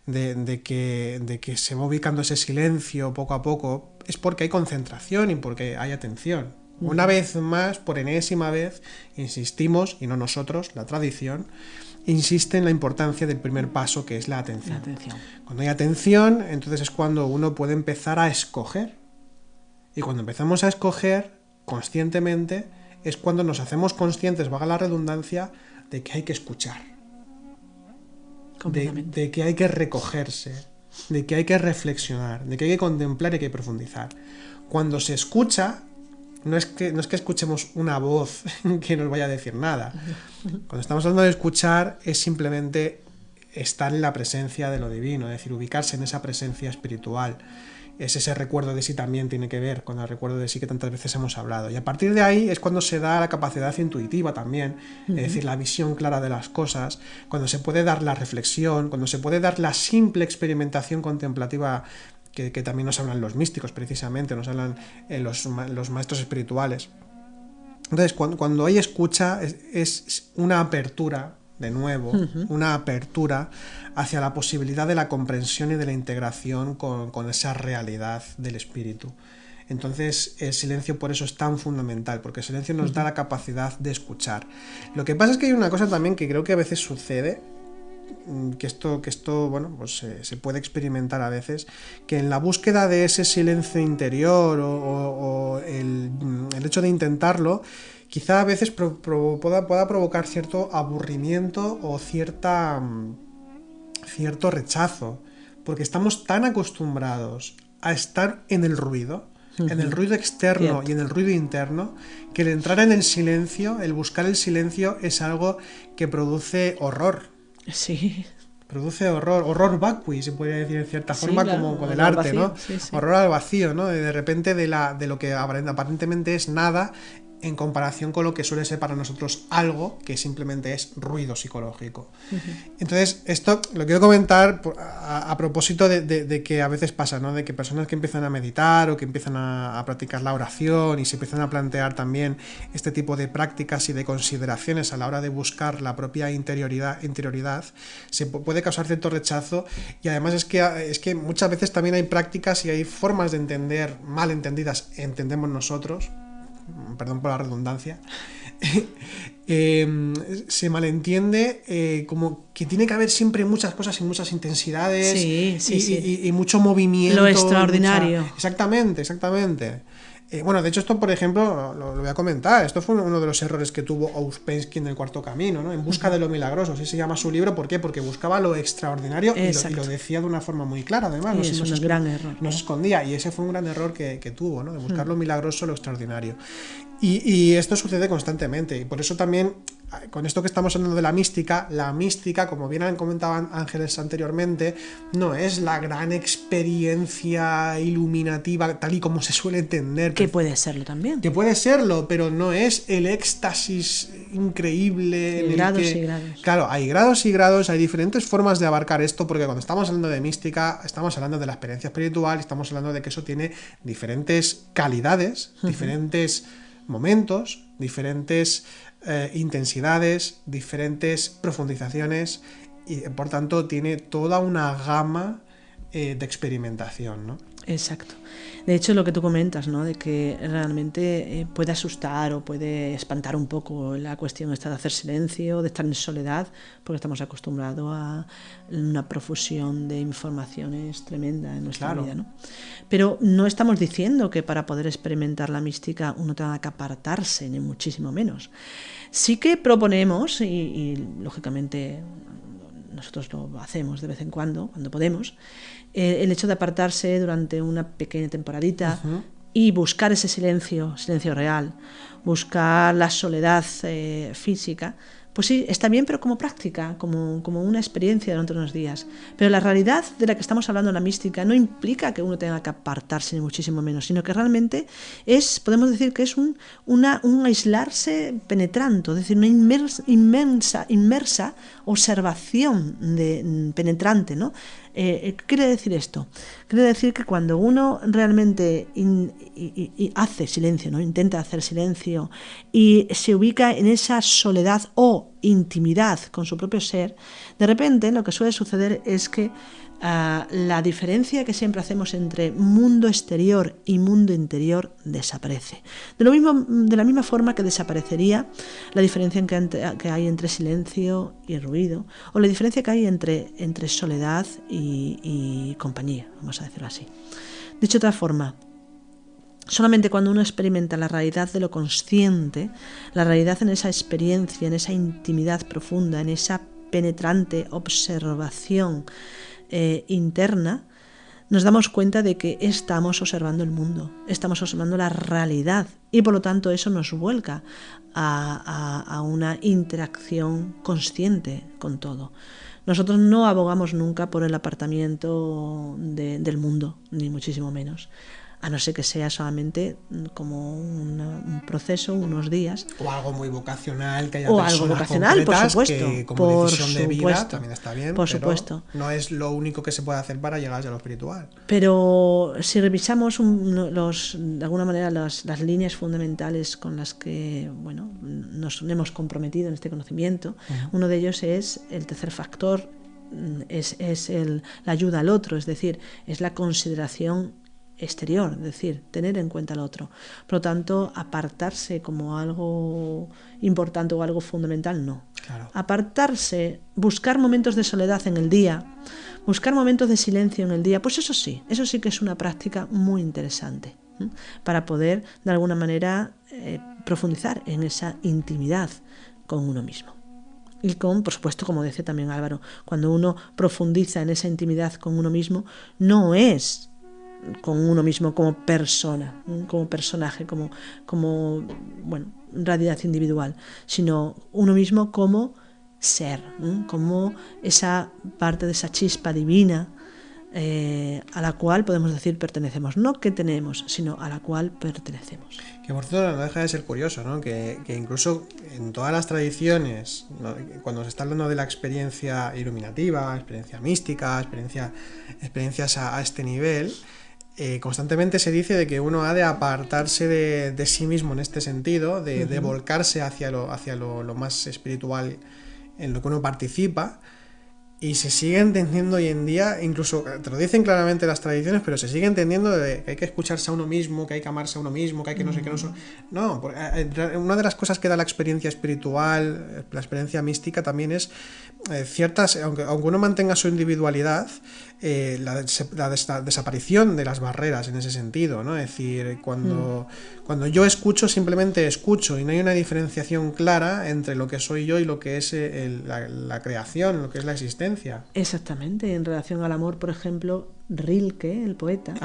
Speaker 2: de que se va ubicando ese silencio poco a poco, es porque hay concentración y porque hay atención. Una vez más, por enésima vez, insistimos, y no nosotros, la tradición, insiste en la importancia del primer paso, que es la atención. Cuando hay atención, entonces es cuando uno puede empezar a escoger. Y cuando empezamos a escoger conscientemente, es cuando nos hacemos conscientes, valga la redundancia, de que hay que escuchar. De que hay que recogerse, de que hay que reflexionar, de que hay que contemplar y que hay que profundizar. Cuando se escucha, no es que escuchemos una voz que nos vaya a decir nada. Cuando estamos hablando de escuchar, es simplemente estar en la presencia de lo divino, es decir, ubicarse en esa presencia espiritual. Es ese recuerdo de sí también tiene que ver con el recuerdo de sí que tantas veces hemos hablado. Y a partir de ahí es cuando se da la capacidad intuitiva también, es decir, la visión clara de las cosas, cuando se puede dar la reflexión, cuando se puede dar la simple experimentación contemplativa que también nos hablan los místicos precisamente, nos hablan los maestros espirituales. Entonces, cuando hay escucha, es una apertura, de nuevo, una apertura hacia la posibilidad de la comprensión y de la integración con esa realidad del espíritu. Entonces, el silencio por eso es tan fundamental, porque el silencio nos da la capacidad de escuchar. Lo que pasa es que hay una cosa también que creo que a veces sucede, que esto bueno, pues se puede experimentar a veces, que en la búsqueda de ese silencio interior o el hecho de intentarlo, quizá a veces pueda provocar cierto aburrimiento o cierto rechazo, porque estamos tan acostumbrados a estar en el ruido, en el ruido externo y en el ruido interno, que el entrar en el silencio, el buscar el silencio, es algo que produce horror.
Speaker 1: Sí.
Speaker 2: Produce horror vacui, se podría decir en cierta forma, claro, como con el arte,
Speaker 1: vacío,
Speaker 2: ¿no?
Speaker 1: Sí.
Speaker 2: Horror al vacío, ¿no? De repente de lo que aparentemente es nada, en comparación con lo que suele ser para nosotros algo que simplemente es ruido psicológico. Entonces, esto lo quiero comentar a propósito de que a veces pasa, ¿no? De que personas que empiezan a meditar o que empiezan a practicar la oración y se empiezan a plantear también este tipo de prácticas y de consideraciones a la hora de buscar la propia interioridad se puede causar cierto rechazo, y además es que muchas veces también hay prácticas y hay formas de entender mal entendidas, entendemos nosotros, perdón por la redundancia, se malentiende como que tiene que haber siempre muchas cosas y muchas intensidades y mucho movimiento.
Speaker 1: Lo extraordinario.
Speaker 2: Exactamente. Bueno, de hecho esto, por ejemplo, lo voy a comentar, esto fue uno de los errores que tuvo Ouspensky en El Cuarto Camino, ¿no? En busca de lo milagroso, así se llama su libro. ¿Por qué? Porque buscaba lo extraordinario y lo decía de una forma muy clara, además.
Speaker 1: Es un gran error.
Speaker 2: No se escondía, y ese fue un gran error que tuvo, ¿no? De buscar lo milagroso, lo extraordinario. Y esto sucede constantemente, y por eso también, con esto que estamos hablando de la mística, como bien han comentado Ángeles anteriormente, no es la gran experiencia iluminativa tal y como se suele entender.
Speaker 1: Que puede serlo también.
Speaker 2: Que puede serlo, pero no es el éxtasis increíble.
Speaker 1: Y grados y grados.
Speaker 2: Claro, hay grados y grados, hay diferentes formas de abarcar esto, porque cuando estamos hablando de mística, estamos hablando de la experiencia espiritual, estamos hablando de que eso tiene diferentes calidades, diferentes momentos, diferentes intensidades, diferentes profundizaciones, y por tanto tiene toda una gama de experimentación, ¿no?
Speaker 1: Exacto. De hecho, lo que tú comentas, ¿no? De que realmente puede asustar o puede espantar un poco la cuestión esta de hacer silencio, de estar en soledad, porque estamos acostumbrados a una profusión de informaciones tremenda en nuestra
Speaker 2: Claro.
Speaker 1: vida, ¿no? Pero no estamos diciendo que para poder experimentar la mística uno tenga que apartarse, ni muchísimo menos. Sí que proponemos, y lógicamente nosotros lo hacemos de vez en cuando podemos, el hecho de apartarse durante una pequeña temporadita y buscar ese silencio real, buscar la soledad física, pues sí, está bien, pero como práctica, como una experiencia durante unos días. Pero la realidad de la que estamos hablando en la mística no implica que uno tenga que apartarse, ni muchísimo menos, sino que realmente podemos decir que es un aislarse penetrante, es decir, una inmersa observación penetrante, ¿no? ¿Qué quiere decir esto? Quiere decir que cuando uno realmente hace silencio, ¿no? Intenta hacer silencio y se ubica en esa soledad o intimidad con su propio ser, de repente lo que suele suceder es que la diferencia que siempre hacemos entre mundo exterior y mundo interior desaparece. De la misma forma que desaparecería la diferencia que hay entre silencio y ruido, o la diferencia que hay entre soledad y compañía, vamos a decirlo así. Dicho de otra forma, solamente cuando uno experimenta la realidad de lo consciente, la realidad en esa experiencia, en esa intimidad profunda, en esa penetrante observación interna, nos damos cuenta de que estamos observando el mundo, estamos observando la realidad y por lo tanto eso nos vuelca a una interacción consciente con todo. Nosotros no abogamos nunca por el apartamiento del mundo, ni muchísimo menos, a no ser que sea solamente como un proceso, unos días.
Speaker 2: O algo muy vocacional, que haya
Speaker 1: o
Speaker 2: personas
Speaker 1: algo vocacional, por supuesto,
Speaker 2: que como decisión de vida también está bien,
Speaker 1: por
Speaker 2: pero
Speaker 1: supuesto.
Speaker 2: No es lo único que se puede hacer para llegar a lo espiritual.
Speaker 1: Pero si revisamos de alguna manera las líneas fundamentales con las que nos hemos comprometido en este conocimiento, uno de ellos es el tercer factor, es la ayuda al otro, es decir, es la consideración exterior, es decir, tener en cuenta al otro. Por lo tanto, apartarse como algo importante o algo fundamental, no.
Speaker 2: Claro.
Speaker 1: Apartarse, buscar momentos de soledad en el día, buscar momentos de silencio en el día, pues eso sí que es una práctica muy interesante, ¿eh? Para poder, de alguna manera, profundizar en esa intimidad con uno mismo. Y por supuesto, como decía también Álvaro, cuando uno profundiza en esa intimidad con uno mismo, no es con uno mismo como persona, como personaje, como realidad individual, sino uno mismo como ser, como esa parte de esa chispa divina a la cual podemos decir pertenecemos, no que tenemos, sino a la cual pertenecemos.
Speaker 2: Que por cierto no deja de ser curioso, ¿no? Que incluso en todas las tradiciones, ¿no? Cuando se está hablando de la experiencia iluminativa, experiencia mística, experiencias a este nivel, constantemente se dice de que uno ha de apartarse de sí mismo en este sentido, de volcarse hacia lo más espiritual en lo que uno participa, y se sigue entendiendo hoy en día, incluso te lo dicen claramente las tradiciones, pero se sigue entendiendo de que hay que escucharse a uno mismo, que hay que amarse a uno mismo, que hay que no sé qué, no, una de las cosas que da la experiencia espiritual, la experiencia mística también es ciertas, aunque uno mantenga su individualidad, la desaparición de las barreras en ese sentido, ¿no? Es decir, cuando yo escucho, simplemente escucho y no hay una diferenciación clara entre lo que soy yo y lo que es la creación, lo que es la existencia.
Speaker 1: Exactamente. En relación al amor, por ejemplo, Rilke, el poeta,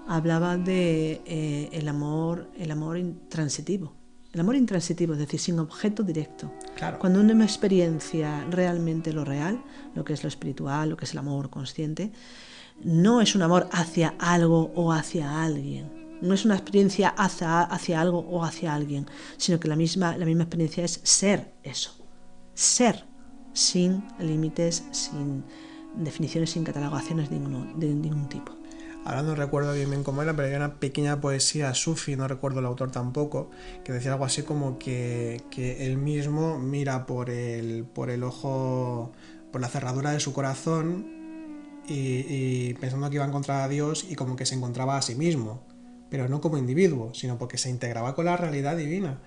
Speaker 1: hablaba de el amor intransitivo. El amor intransitivo, es decir, sin objeto directo.
Speaker 2: Claro.
Speaker 1: Cuando uno experiencia realmente lo real, lo que es lo espiritual, lo que es el amor consciente, no es un amor hacia algo o hacia alguien. No es una experiencia hacia algo o hacia alguien, sino que la misma experiencia es ser eso. Ser, sin límites, sin definiciones, sin catalogaciones de ningún tipo.
Speaker 2: Ahora no recuerdo bien cómo era, pero hay una pequeña poesía sufi, no recuerdo el autor tampoco, que decía algo así como que él mismo mira por el ojo, por la cerradura de su corazón y pensando que iba a encontrar a Dios y como que se encontraba a sí mismo. pero no como individuo, sino porque se integraba con la realidad divina,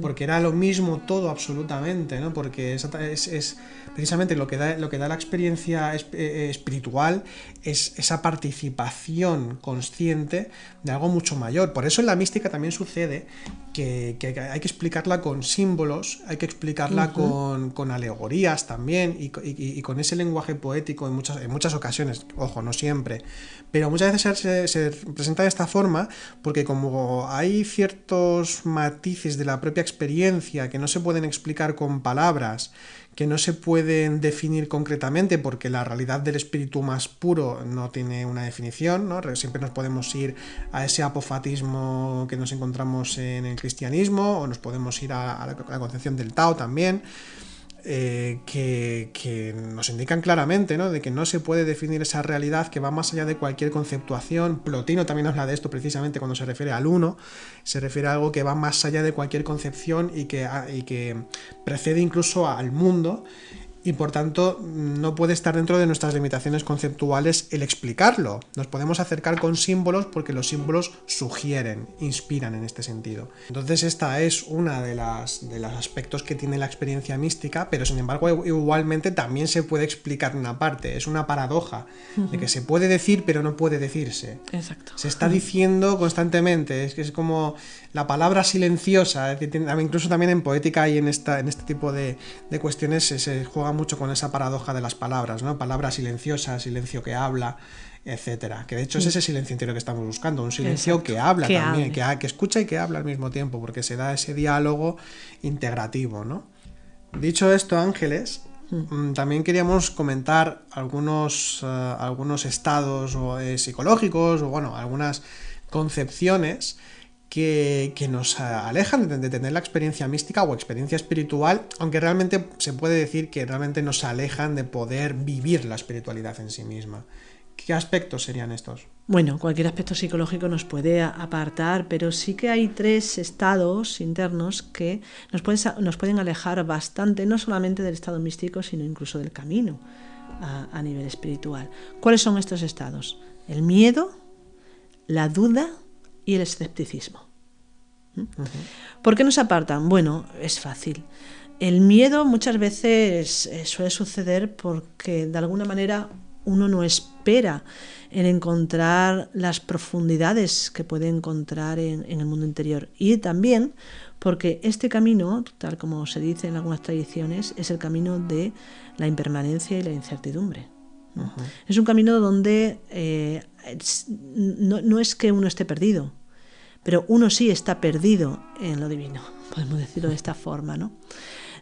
Speaker 2: porque era lo mismo todo absolutamente, ¿no? Porque es precisamente lo que da la experiencia espiritual, es esa participación consciente de algo mucho mayor. Por eso en la mística también sucede que hay que explicarla con símbolos, hay que explicarla con alegorías también, y con ese lenguaje poético en muchas ocasiones, ojo, no siempre, pero muchas veces se presenta de esta forma porque como hay ciertos matices de la propia experiencia que no se pueden explicar con palabras, que no se pueden definir concretamente porque la realidad del espíritu más puro no tiene una definición, ¿no? Siempre nos podemos ir a ese apofatismo que nos encontramos en el cristianismo, o nos podemos ir a la concepción del Tao también, que nos indican claramente, ¿no? De que no se puede definir esa realidad que va más allá de cualquier conceptuación. Plotino también habla de esto precisamente cuando se refiere al uno, se refiere a algo que va más allá de cualquier concepción y que precede incluso al mundo, y por tanto no puede estar dentro de nuestras limitaciones conceptuales el explicarlo. Nos podemos acercar con símbolos porque los símbolos sugieren, inspiran en este sentido. Entonces esta es una de los aspectos que tiene la experiencia mística, pero sin embargo igualmente también se puede explicar una parte. Es una paradoja de que se puede decir pero no puede decirse.
Speaker 1: Exacto.
Speaker 2: Se está diciendo constantemente, es como la palabra silenciosa, es decir, incluso también en poética y en este tipo de cuestiones se juega mucho con esa paradoja de las palabras, ¿no? Palabra silenciosa, silencio que habla, etcétera. Que de hecho es ese silencio interior que estamos buscando, un silencio
Speaker 1: Exacto.
Speaker 2: que habla
Speaker 1: Que
Speaker 2: también,
Speaker 1: hable.
Speaker 2: que escucha y que habla al mismo tiempo, porque se da ese diálogo integrativo, ¿no? Dicho esto, Ángeles, también queríamos comentar algunos estados psicológicos, o bueno, algunas concepciones que nos alejan de tener la experiencia mística o experiencia espiritual, aunque realmente se puede decir que realmente nos alejan de poder vivir la espiritualidad en sí misma. ¿Qué aspectos serían estos?
Speaker 1: Bueno, cualquier aspecto psicológico nos puede apartar, pero sí que hay 3 estados internos que nos pueden alejar bastante, no solamente del estado místico, sino incluso del camino a nivel espiritual. ¿Cuáles son estos estados? El miedo, la duda y el escepticismo. ¿Por qué nos apartan? Bueno, es fácil. El miedo muchas veces suele suceder porque de alguna manera uno no espera en encontrar las profundidades que puede encontrar en el mundo interior. Y también porque este camino, tal como se dice en algunas tradiciones, es el camino de la impermanencia y la incertidumbre. Es un camino donde no es que uno esté perdido, pero uno sí está perdido en lo divino, podemos decirlo de esta forma, ¿no?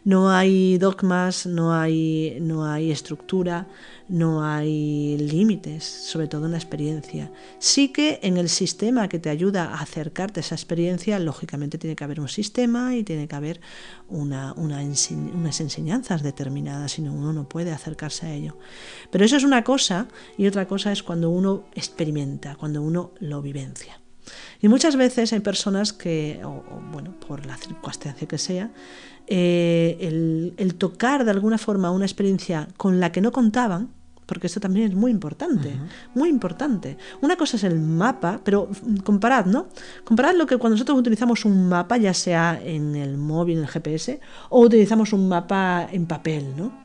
Speaker 1: No hay dogmas, no hay estructura, no hay límites, sobre todo en la experiencia. Sí que en el sistema que te ayuda a acercarte a esa experiencia, lógicamente tiene que haber un sistema y tiene que haber unas enseñanzas determinadas, si no uno no puede acercarse a ello. Pero eso es una cosa, y otra cosa es cuando uno experimenta, cuando uno lo vivencia. Y muchas veces hay personas que, bueno, por la circunstancia que sea, el tocar de alguna forma una experiencia con la que no contaban, porque esto también es muy importante, muy importante. Una cosa es el mapa, pero comparad, ¿no? Comparad lo que cuando nosotros utilizamos un mapa, ya sea en el móvil, en el GPS, o utilizamos un mapa en papel, ¿no?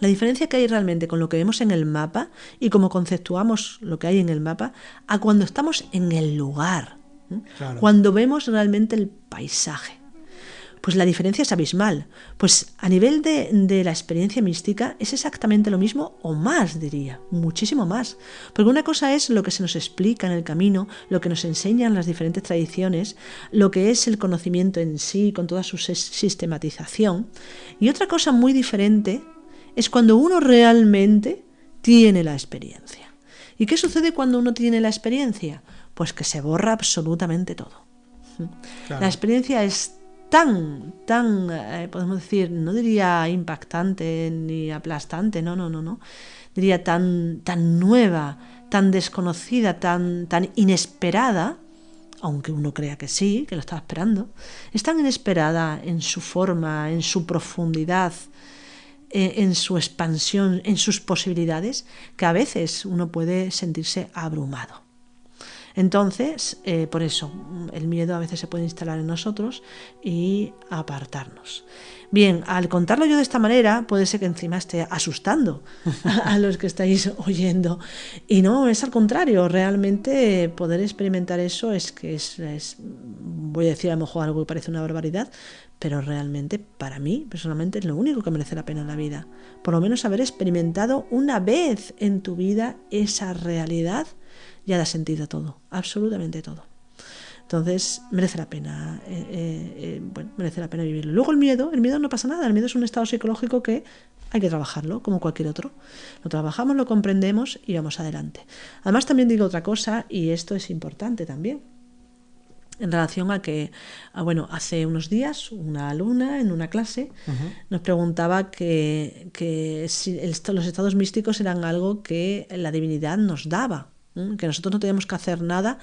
Speaker 1: La diferencia que hay realmente con lo que vemos en el mapa y cómo conceptuamos lo que hay en el mapa a cuando estamos en el lugar,
Speaker 2: Claro.
Speaker 1: cuando vemos realmente el paisaje. Pues la diferencia es abismal. Pues a nivel de la experiencia mística es exactamente lo mismo o más, diría, muchísimo más. Porque una cosa es lo que se nos explica en el camino, lo que nos enseñan las diferentes tradiciones, lo que es el conocimiento en sí con toda su sistematización. Y otra cosa muy diferente es cuando uno realmente tiene la experiencia. ¿Y qué sucede cuando uno tiene la experiencia? Pues que se borra absolutamente todo. Claro. La experiencia es tan, podemos decir, no diría impactante ni aplastante, no. Diría tan nueva, tan desconocida, tan inesperada, aunque uno crea que sí, que lo estaba esperando. Es tan inesperada en su forma, en su profundidad, en su expansión, en sus posibilidades, que a veces uno puede sentirse abrumado. Entonces, por eso, el miedo a veces se puede instalar en nosotros y apartarnos. Bien, al contarlo yo de esta manera, puede ser que encima esté asustando a los que estáis oyendo. Y no, es al contrario, realmente poder experimentar eso es que voy a decir a lo mejor algo que parece una barbaridad, pero realmente para mí, personalmente, es lo único que merece la pena en la vida. Por lo menos haber experimentado una vez en tu vida esa realidad, ya da sentido a todo, absolutamente todo. Entonces merece la pena, merece la pena vivirlo. Luego el miedo no pasa nada, el miedo es un estado psicológico que hay que trabajarlo, como cualquier otro. Lo trabajamos, lo comprendemos y vamos adelante. Además también digo otra cosa, y esto es importante también, en relación a que, hace unos días una alumna en una clase nos preguntaba que si los estados místicos eran algo que la divinidad nos daba, que nosotros no teníamos que hacer nada,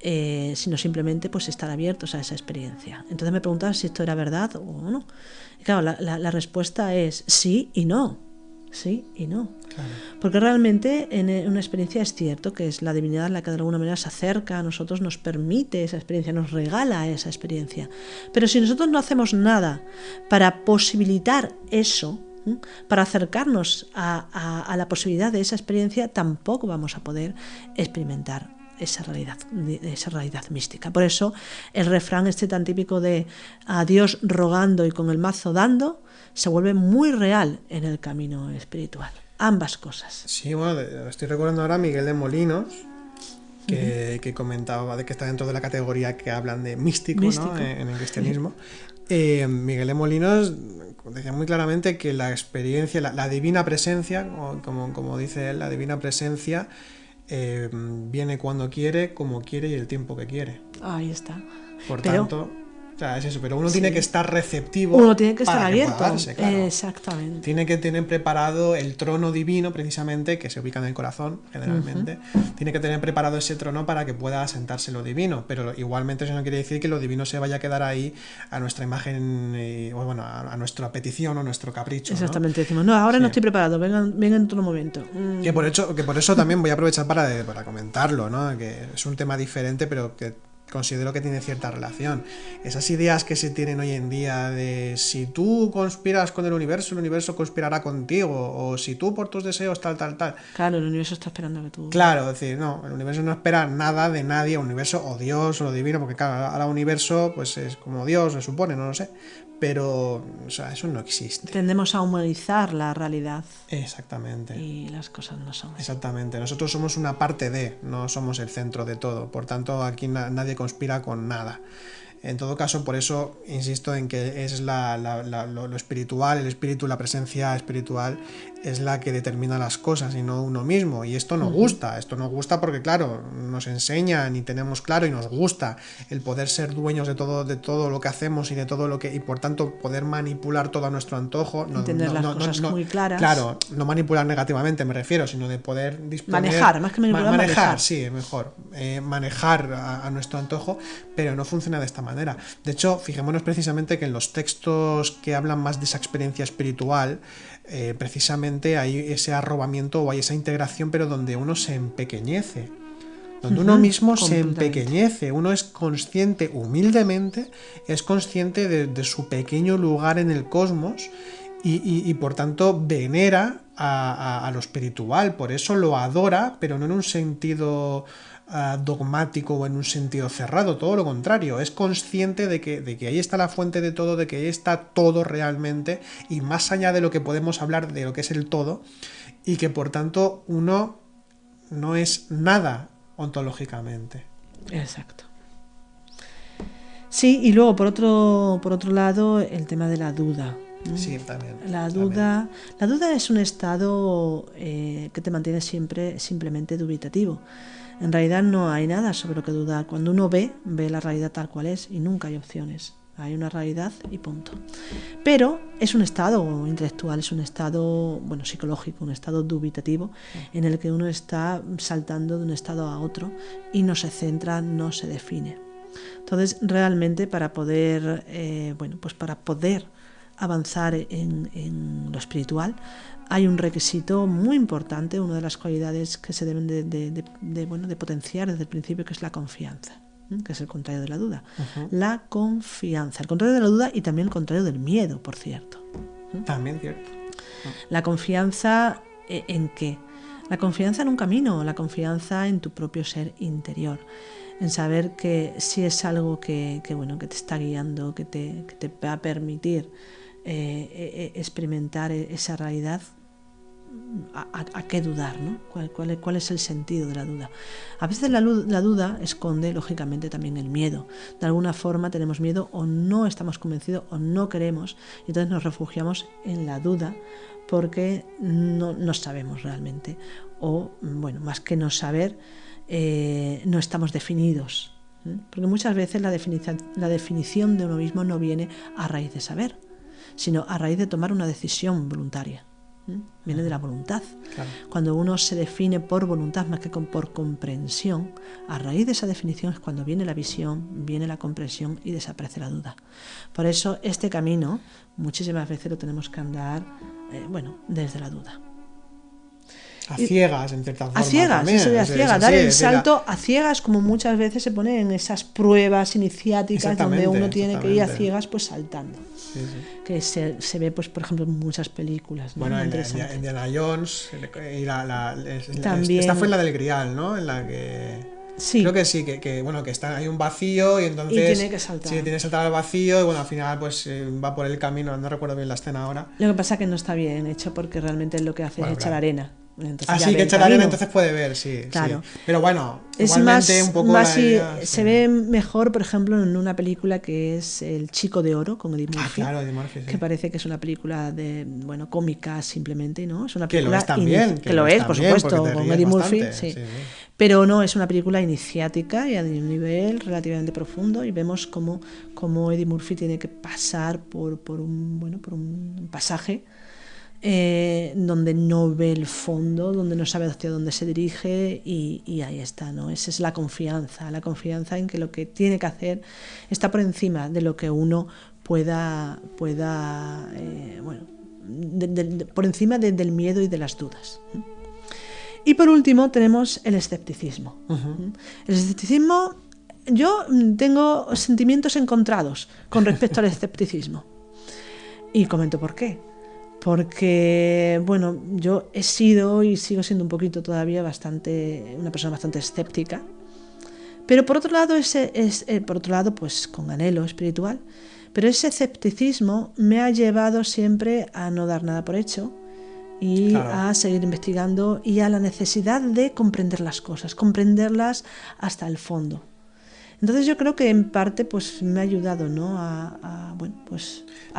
Speaker 1: sino simplemente pues estar abiertos a esa experiencia. Entonces me preguntaba si esto era verdad o no. Y claro, la respuesta es sí y no. Sí y no.
Speaker 2: Claro.
Speaker 1: Porque realmente en una experiencia es cierto que es la divinidad la que de alguna manera se acerca a nosotros, nos permite esa experiencia, nos regala esa experiencia. Pero si nosotros no hacemos nada para posibilitar eso, para acercarnos a la posibilidad de esa experiencia, tampoco vamos a poder experimentar esa realidad mística. Por eso el refrán tan típico de a Dios rogando y con el mazo dando se vuelve muy real en el camino espiritual. Ambas cosas.
Speaker 2: Sí, bueno, estoy recordando ahora a Miguel de Molinos, que comentaba de que está dentro de la categoría que hablan de místico. ¿No? En el cristianismo. Miguel de Molinos decía muy claramente que la experiencia, la divina presencia, como dice él, la divina presencia viene cuando quiere, como quiere y el tiempo que quiere.
Speaker 1: Ahí está.
Speaker 2: Por tanto, o sea, es eso, pero uno tiene que estar receptivo.
Speaker 1: Uno tiene que estar
Speaker 2: para
Speaker 1: abierto.
Speaker 2: Que pueda darse, claro.
Speaker 1: Exactamente.
Speaker 2: Tiene que tener preparado el trono divino, precisamente, que se ubica en el corazón, generalmente. Tiene que tener preparado ese trono para que pueda asentarse lo divino. Pero igualmente eso no quiere decir que lo divino se vaya a quedar ahí a nuestra imagen, a nuestra petición o nuestro capricho.
Speaker 1: Exactamente. ¿No? Decimos, no, ahora no estoy preparado, vengan en otro momento.
Speaker 2: Que por eso también voy a aprovechar para comentarlo, ¿no? Que es un tema diferente, pero que considero que tiene cierta relación. Esas ideas que se tienen hoy en día de si tú conspiras con el universo conspirará contigo, o si tú por tus deseos tal.
Speaker 1: Claro, el universo está esperando que tú...
Speaker 2: Claro, es decir, no, el universo no espera nada de nadie, un universo o Dios o lo divino, porque claro, ahora universo pues es como Dios, se supone, no lo sé, pero o sea, eso no existe.
Speaker 1: Tendemos a humanizar la realidad.
Speaker 2: Exactamente.
Speaker 1: Y las cosas no son así.
Speaker 2: Exactamente. Nosotros somos una parte de, no somos el centro de todo. Por tanto, aquí nadie conspira con nada. En todo caso, por eso insisto en que es lo espiritual, el espíritu, la presencia espiritual es la que determina las cosas y no uno mismo. Y esto nos gusta, porque claro, nos enseñan y tenemos claro y nos gusta el poder ser dueños de todo lo que hacemos y de todo lo que, y por tanto poder manipular todo a nuestro antojo.
Speaker 1: Entender las cosas muy claras.
Speaker 2: Claro, no manipular negativamente me refiero, sino de poder disponer...
Speaker 1: Manejar, más que manejar.
Speaker 2: Sí, mejor. Manejar a nuestro antojo, pero no funciona de esta manera. De hecho, fijémonos precisamente que en los textos que hablan más de esa experiencia espiritual, precisamente hay ese arrobamiento o hay esa integración, pero donde uno se empequeñece, donde uno mismo se empequeñece, uno es consciente, humildemente, es consciente de su pequeño lugar en el cosmos y por tanto venera a lo espiritual, por eso lo adora, pero no en un sentido dogmático o en un sentido cerrado, todo lo contrario, es consciente de que ahí está la fuente de todo, de que ahí está todo realmente, y más allá de lo que podemos hablar de lo que es el todo, y que por tanto uno no es nada ontológicamente.
Speaker 1: Exacto. Sí, y luego por otro lado el tema de la duda.
Speaker 2: Sí, también.
Speaker 1: La duda es un estado que te mantiene siempre simplemente dubitativo. En realidad no hay nada sobre lo que dudar. Cuando uno ve la realidad tal cual es y nunca hay opciones. Hay una realidad y punto. Pero es un estado intelectual, es un estado psicológico, un estado dubitativo en el que uno está saltando de un estado a otro y no se centra, no se define. Entonces realmente para poder avanzar en lo espiritual, hay un requisito muy importante, una de las cualidades que se deben de potenciar desde el principio, que es la confianza, que es el contrario de la duda. La confianza, el contrario de la duda y también el contrario del miedo, por cierto.
Speaker 2: También cierto.
Speaker 1: La confianza, ¿en qué? La confianza en un camino, la confianza en tu propio ser interior, en saber que si es algo que te está guiando, que te va a permitir experimentar esa realidad, a qué dudar, ¿no? ¿Cuál es el sentido de la duda? A veces la duda esconde, lógicamente, también el miedo. De alguna forma tenemos miedo, o no estamos convencidos, o no queremos, y entonces nos refugiamos en la duda porque no sabemos realmente. O, bueno, más que no saber, no estamos definidos. Porque muchas veces la definición de uno mismo no viene a raíz de saber, sino a raíz de tomar una decisión voluntaria. Viene de la voluntad.
Speaker 2: Claro.
Speaker 1: Cuando uno se define por voluntad más que por comprensión, a raíz de esa definición es cuando viene la visión, viene la comprensión y desaparece la duda. Por eso este camino muchísimas veces lo tenemos que andar desde la duda.
Speaker 2: A ciegas, en cierta forma.
Speaker 1: A ciegas,
Speaker 2: también.
Speaker 1: eso de a ciegas, dar el salto a ciegas, como muchas veces se pone en esas pruebas iniciáticas donde uno tiene que ir a ciegas pues saltando.
Speaker 2: Sí.
Speaker 1: Que se ve, pues, por ejemplo, en muchas películas, ¿no?
Speaker 2: Bueno, en Indiana Jones y
Speaker 1: también.
Speaker 2: Esta fue la del Grial, ¿no? En la que...
Speaker 1: Sí.
Speaker 2: Creo que sí, que está, hay un vacío y entonces...
Speaker 1: Y tiene que saltar.
Speaker 2: Sí, tiene que saltar al vacío y bueno, al final pues va por el camino, no recuerdo bien la escena ahora.
Speaker 1: Lo que pasa es que no está bien hecho porque realmente lo que hace es echar arena.
Speaker 2: Entonces que echar arena, entonces puede ver, sí.
Speaker 1: Claro.
Speaker 2: Sí. Pero bueno,
Speaker 1: es
Speaker 2: igualmente un poco
Speaker 1: más
Speaker 2: idea,
Speaker 1: se ve mejor, por ejemplo, en una película que es El Chico de Oro, con Eddie Murphy.
Speaker 2: Claro, Eddie Murphy, sí.
Speaker 1: Que parece que es una película cómica simplemente, ¿no? Es una película
Speaker 2: que lo es también.
Speaker 1: Que lo es, por supuesto, con Eddie Murphy, sí. Pero no, es una película iniciática y a un nivel relativamente profundo, y vemos cómo Eddie Murphy tiene que pasar por un pasaje donde no ve el fondo, donde no sabe hacia dónde se dirige, y ahí está, ¿no? Esa es la confianza en que lo que tiene que hacer está por encima de lo que uno pueda por encima del miedo y de las dudas. Y por último tenemos el escepticismo. El escepticismo, yo tengo sentimientos encontrados con respecto al escepticismo, y comento por qué. Porque, yo he sido y sigo siendo un poquito todavía una persona bastante escéptica, pero por otro lado, pues con anhelo espiritual, pero ese escepticismo me ha llevado siempre a no dar nada por hecho y a seguir investigando, y a la necesidad de comprender las cosas, comprenderlas hasta el fondo. Entonces yo creo que en parte pues me ha ayudado, ¿no? a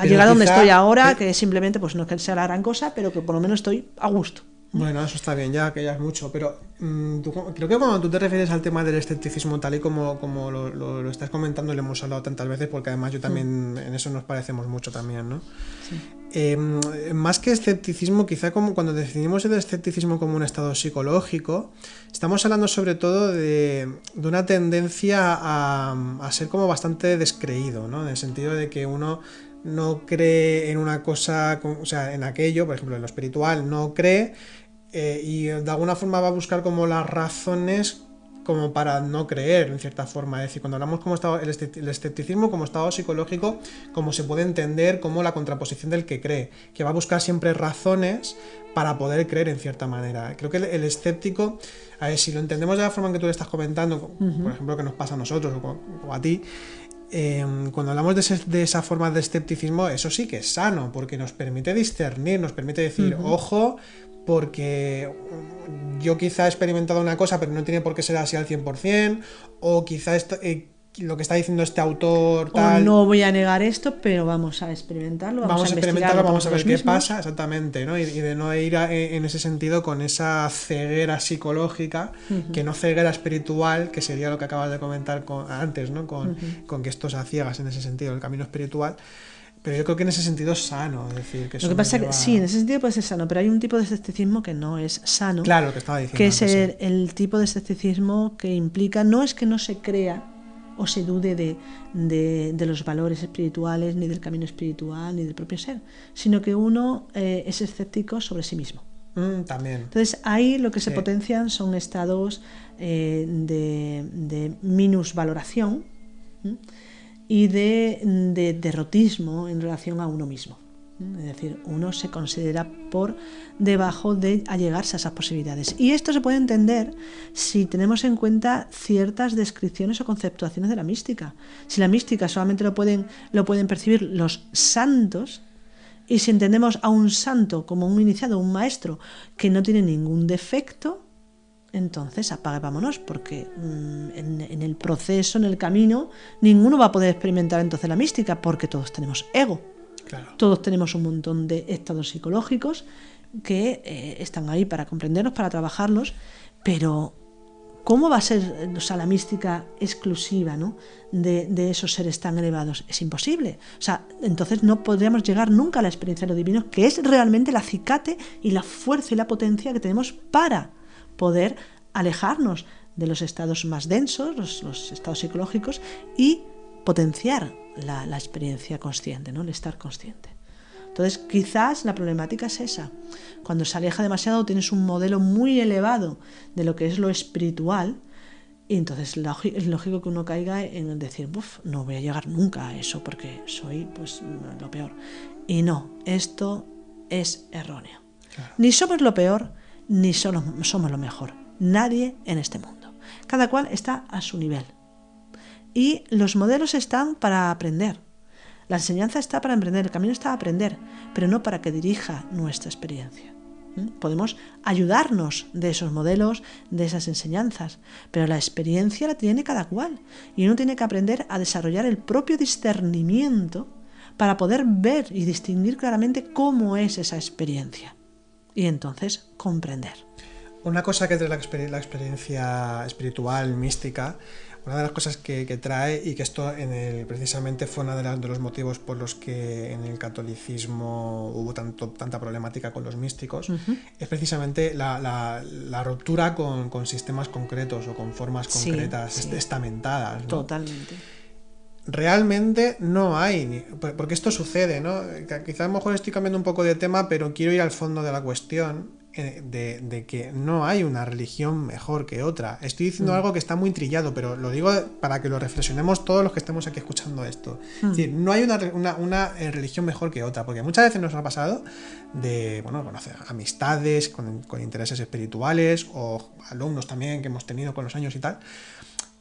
Speaker 1: llegar a donde estoy ahora, que simplemente pues no es que sea la gran cosa, pero que por lo menos estoy a gusto.
Speaker 2: Bueno, eso está bien, ya que ya es mucho, pero creo que cuando tú te refieres al tema del escepticismo tal y como lo estás comentando, lo hemos hablado tantas veces, porque además yo también en eso nos parecemos mucho también, ¿no? Sí. Más que escepticismo, quizá como cuando definimos el escepticismo como un estado psicológico, estamos hablando sobre todo de una tendencia a ser como bastante descreído, ¿no? En el sentido de que uno no cree en una cosa, o sea, en aquello, por ejemplo, en lo espiritual, no cree, y de alguna forma va a buscar como las razones como para no creer, en cierta forma. Es decir, cuando hablamos como estado, el escepticismo como estado psicológico, como se puede entender como la contraposición del que cree, que va a buscar siempre razones para poder creer en cierta manera. Creo que el escéptico, a ver, si lo entendemos de la forma en que tú le estás comentando, por ejemplo, que nos pasa a nosotros o a ti, cuando hablamos de esa forma de escepticismo, eso sí que es sano, porque nos permite discernir, nos permite decir, ojo, porque yo quizá he experimentado una cosa, pero no tiene por qué ser así al 100%, o quizá lo que está diciendo este autor tal...
Speaker 1: O no voy a negar esto, pero vamos a experimentarlo, vamos a investigarlo,
Speaker 2: vamos a ver qué pasa, exactamente, ¿no? Y de no ir en ese sentido con esa ceguera psicológica, que no ceguera espiritual, que sería lo que acabas de comentar antes, ¿no? Con que esto es a ciegas en ese sentido, el camino espiritual. Pero yo creo que en ese sentido es sano, es decir, que
Speaker 1: lo que pasa es que sí, en ese sentido puede ser sano, pero hay un tipo de escepticismo que no es sano.
Speaker 2: Claro, lo que estaba diciendo.
Speaker 1: Que es el tipo de escepticismo que implica, no es que no se crea o se dude de los valores espirituales, ni del camino espiritual, ni del propio ser, sino que uno es escéptico sobre sí mismo.
Speaker 2: También.
Speaker 1: Entonces ahí lo que se potencian son estados de minusvaloración y de derrotismo en relación a uno mismo. Es decir, uno se considera por debajo de allegarse a esas posibilidades. Y esto se puede entender si tenemos en cuenta ciertas descripciones o conceptuaciones de la mística. Si la mística solamente lo pueden percibir los santos, y si entendemos a un santo como un iniciado, un maestro que no tiene ningún defecto, entonces apague vámonos, porque en el proceso, en el camino, ninguno va a poder experimentar entonces la mística, porque todos tenemos ego.
Speaker 2: Claro.
Speaker 1: Todos tenemos un montón de estados psicológicos que están ahí para comprenderlos, para trabajarlos, pero ¿cómo va a ser, o sea, la mística exclusiva, ¿no?, de esos seres tan elevados? Es imposible. O sea, entonces no podríamos llegar nunca a la experiencia de lo divino, que es realmente el acicate y la fuerza y la potencia que tenemos para poder alejarnos de los estados más densos, los estados psicológicos, y potenciar la experiencia consciente, ¿no?, el estar consciente. Entonces, quizás la problemática es esa. Cuando se aleja demasiado, tienes un modelo muy elevado de lo que es lo espiritual, y entonces es lógico que uno caiga en decir, no voy a llegar nunca a eso porque soy pues lo peor. Y no, esto es erróneo. Claro. Ni somos lo peor, ni somos lo mejor. Nadie en este mundo. Cada cual está a su nivel. Y los modelos están para aprender. La enseñanza está para aprender, el camino está para aprender, pero no para que dirija nuestra experiencia. Podemos ayudarnos de esos modelos, de esas enseñanzas, pero la experiencia la tiene cada cual. Y uno tiene que aprender a desarrollar el propio discernimiento para poder ver y distinguir claramente cómo es esa experiencia. Y entonces comprender.
Speaker 2: Una cosa que trae la experiencia espiritual, mística, una de las cosas que trae, y que esto precisamente fue uno de los motivos por los que en el catolicismo hubo tanta problemática con los místicos, es precisamente la ruptura con sistemas concretos o con formas concretas, estamentadas, ¿no?
Speaker 1: Totalmente.
Speaker 2: Realmente no hay, porque esto sucede, ¿no? Quizás a lo mejor estoy cambiando un poco de tema, pero quiero ir al fondo de la cuestión. De que no hay una religión mejor que otra. Estoy diciendo algo que está muy trillado, pero lo digo para que lo reflexionemos todos los que estemos aquí escuchando esto. Es decir, no hay una religión mejor que otra, porque muchas veces nos ha pasado de conocer amistades con intereses espirituales, o alumnos también que hemos tenido con los años y tal,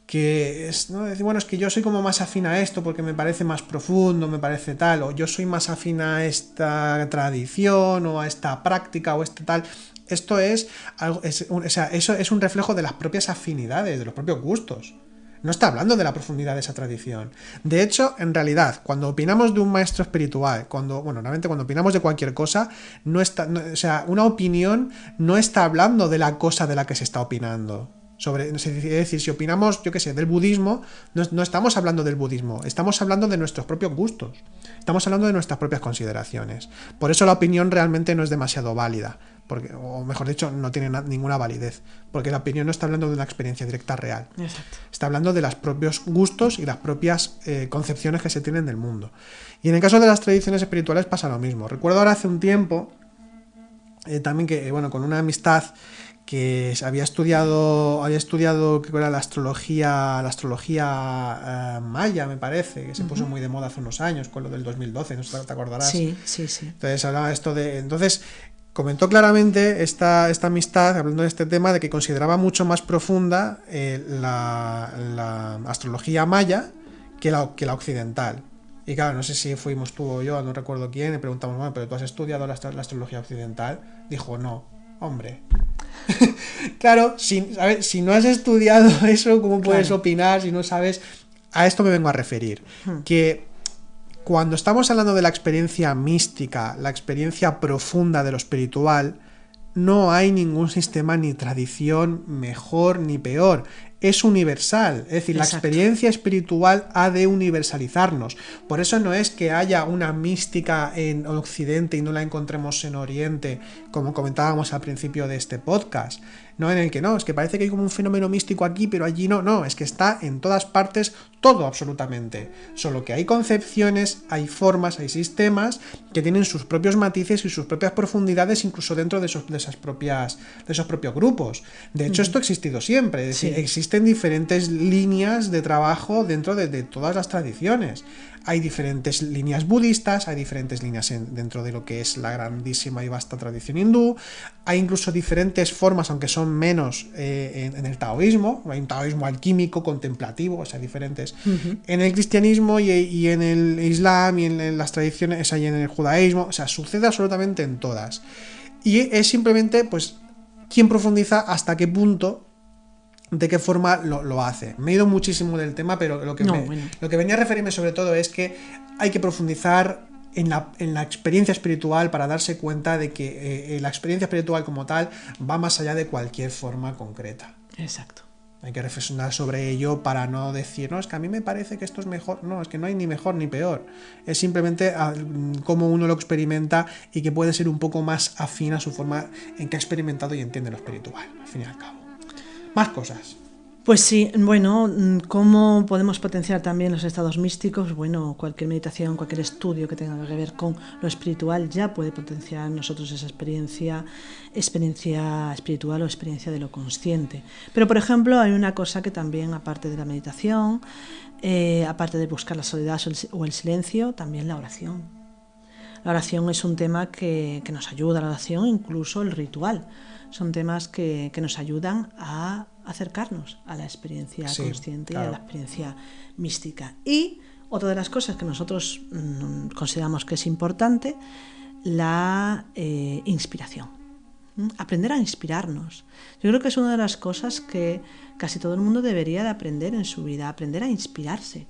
Speaker 2: que es, ¿no?, decir, es que yo soy como más afín a esto porque me parece más profundo, me parece tal, o yo soy más afín a esta tradición o a esta práctica o tal. Esto es algo, eso es un reflejo de las propias afinidades, de los propios gustos. No está hablando de la profundidad de esa tradición. De hecho, en realidad, cuando opinamos de un maestro espiritual, realmente cuando opinamos de cualquier cosa, una opinión no está hablando de la cosa de la que se está opinando. Es decir, si opinamos, del budismo, no estamos hablando del budismo, estamos hablando de nuestros propios gustos, estamos hablando de nuestras propias consideraciones. Por eso la opinión realmente no es demasiado válida, o mejor dicho, no tiene ninguna validez, porque la opinión no está hablando de una experiencia directa real.
Speaker 1: Exacto. Está
Speaker 2: hablando de los propios gustos y las propias concepciones que se tienen del mundo. Y en el caso de las tradiciones espirituales pasa lo mismo. Recuerdo ahora hace un tiempo también que, con una amistad que había estudiado que era la astrología maya, me parece, que se puso muy de moda hace unos años con lo del 2012, no sé si te acordarás.
Speaker 1: Sí.
Speaker 2: Entonces hablaba entonces comentó claramente esta amistad, hablando de este tema, de que consideraba mucho más profunda la astrología maya que la occidental. Y claro, no sé si fuimos tú o yo, no recuerdo quién, y preguntamos, ¿pero tú has estudiado la astrología occidental? Dijo, no, hombre. Claro, si no has estudiado eso, ¿cómo puedes opinar si no sabes? A esto me vengo a referir. Que cuando estamos hablando de la experiencia mística, la experiencia profunda de lo espiritual, no hay ningún sistema ni tradición mejor ni peor. Es universal, es decir, Exacto. La experiencia espiritual ha de universalizarnos. Por eso no es que haya una mística en Occidente y no la encontremos en Oriente, como comentábamos al principio de este podcast. no en el que no, es que parece que hay como un fenómeno místico aquí, pero allí no, no, es que está en todas partes todo absolutamente, solo que hay concepciones, hay formas, hay sistemas que tienen sus propios matices y sus propias profundidades incluso dentro de esos propios grupos. De hecho, esto ha existido siempre, es decir, existen diferentes líneas de trabajo dentro de todas las tradiciones. Hay diferentes líneas budistas, hay diferentes líneas dentro de lo que es la grandísima y vasta tradición hindú, hay incluso diferentes formas, aunque son menos en el taoísmo, hay un taoísmo alquímico, contemplativo, o sea, diferentes. En el cristianismo y en el islam y en las tradiciones, o sea, y en el judaísmo, o sea, sucede absolutamente en todas. Y es simplemente, pues, quién profundiza hasta qué punto, de qué forma lo hace. Me he ido muchísimo del tema, pero lo que venía a referirme sobre todo es que hay que profundizar en la experiencia espiritual para darse cuenta de que la experiencia espiritual como tal va más allá de cualquier forma concreta.
Speaker 1: Exacto.
Speaker 2: Hay que reflexionar sobre ello para no decir, no, es que a mí me parece que esto es mejor. No, es que no hay ni mejor ni peor. Es simplemente cómo uno lo experimenta y que puede ser un poco más afín a su forma en que ha experimentado y entiende lo espiritual, al fin y al cabo. Más cosas.
Speaker 1: Pues sí, bueno, ¿cómo podemos potenciar también los estados místicos? Bueno, cualquier meditación, cualquier estudio que tenga que ver con lo espiritual ya puede potenciar en nosotros esa experiencia espiritual o experiencia de lo consciente. Pero, por ejemplo, hay una cosa que también, aparte de la meditación, aparte de buscar la soledad o el silencio, también la oración. La oración es un tema que nos ayuda, la oración, incluso el ritual. Son temas que nos ayudan a acercarnos a la experiencia consciente, claro, y a la experiencia mística. Y otra de las cosas que nosotros consideramos que es importante, la inspiración. Aprender a inspirarnos. Yo creo que es una de las cosas que casi todo el mundo debería de aprender en su vida, aprender a inspirarse.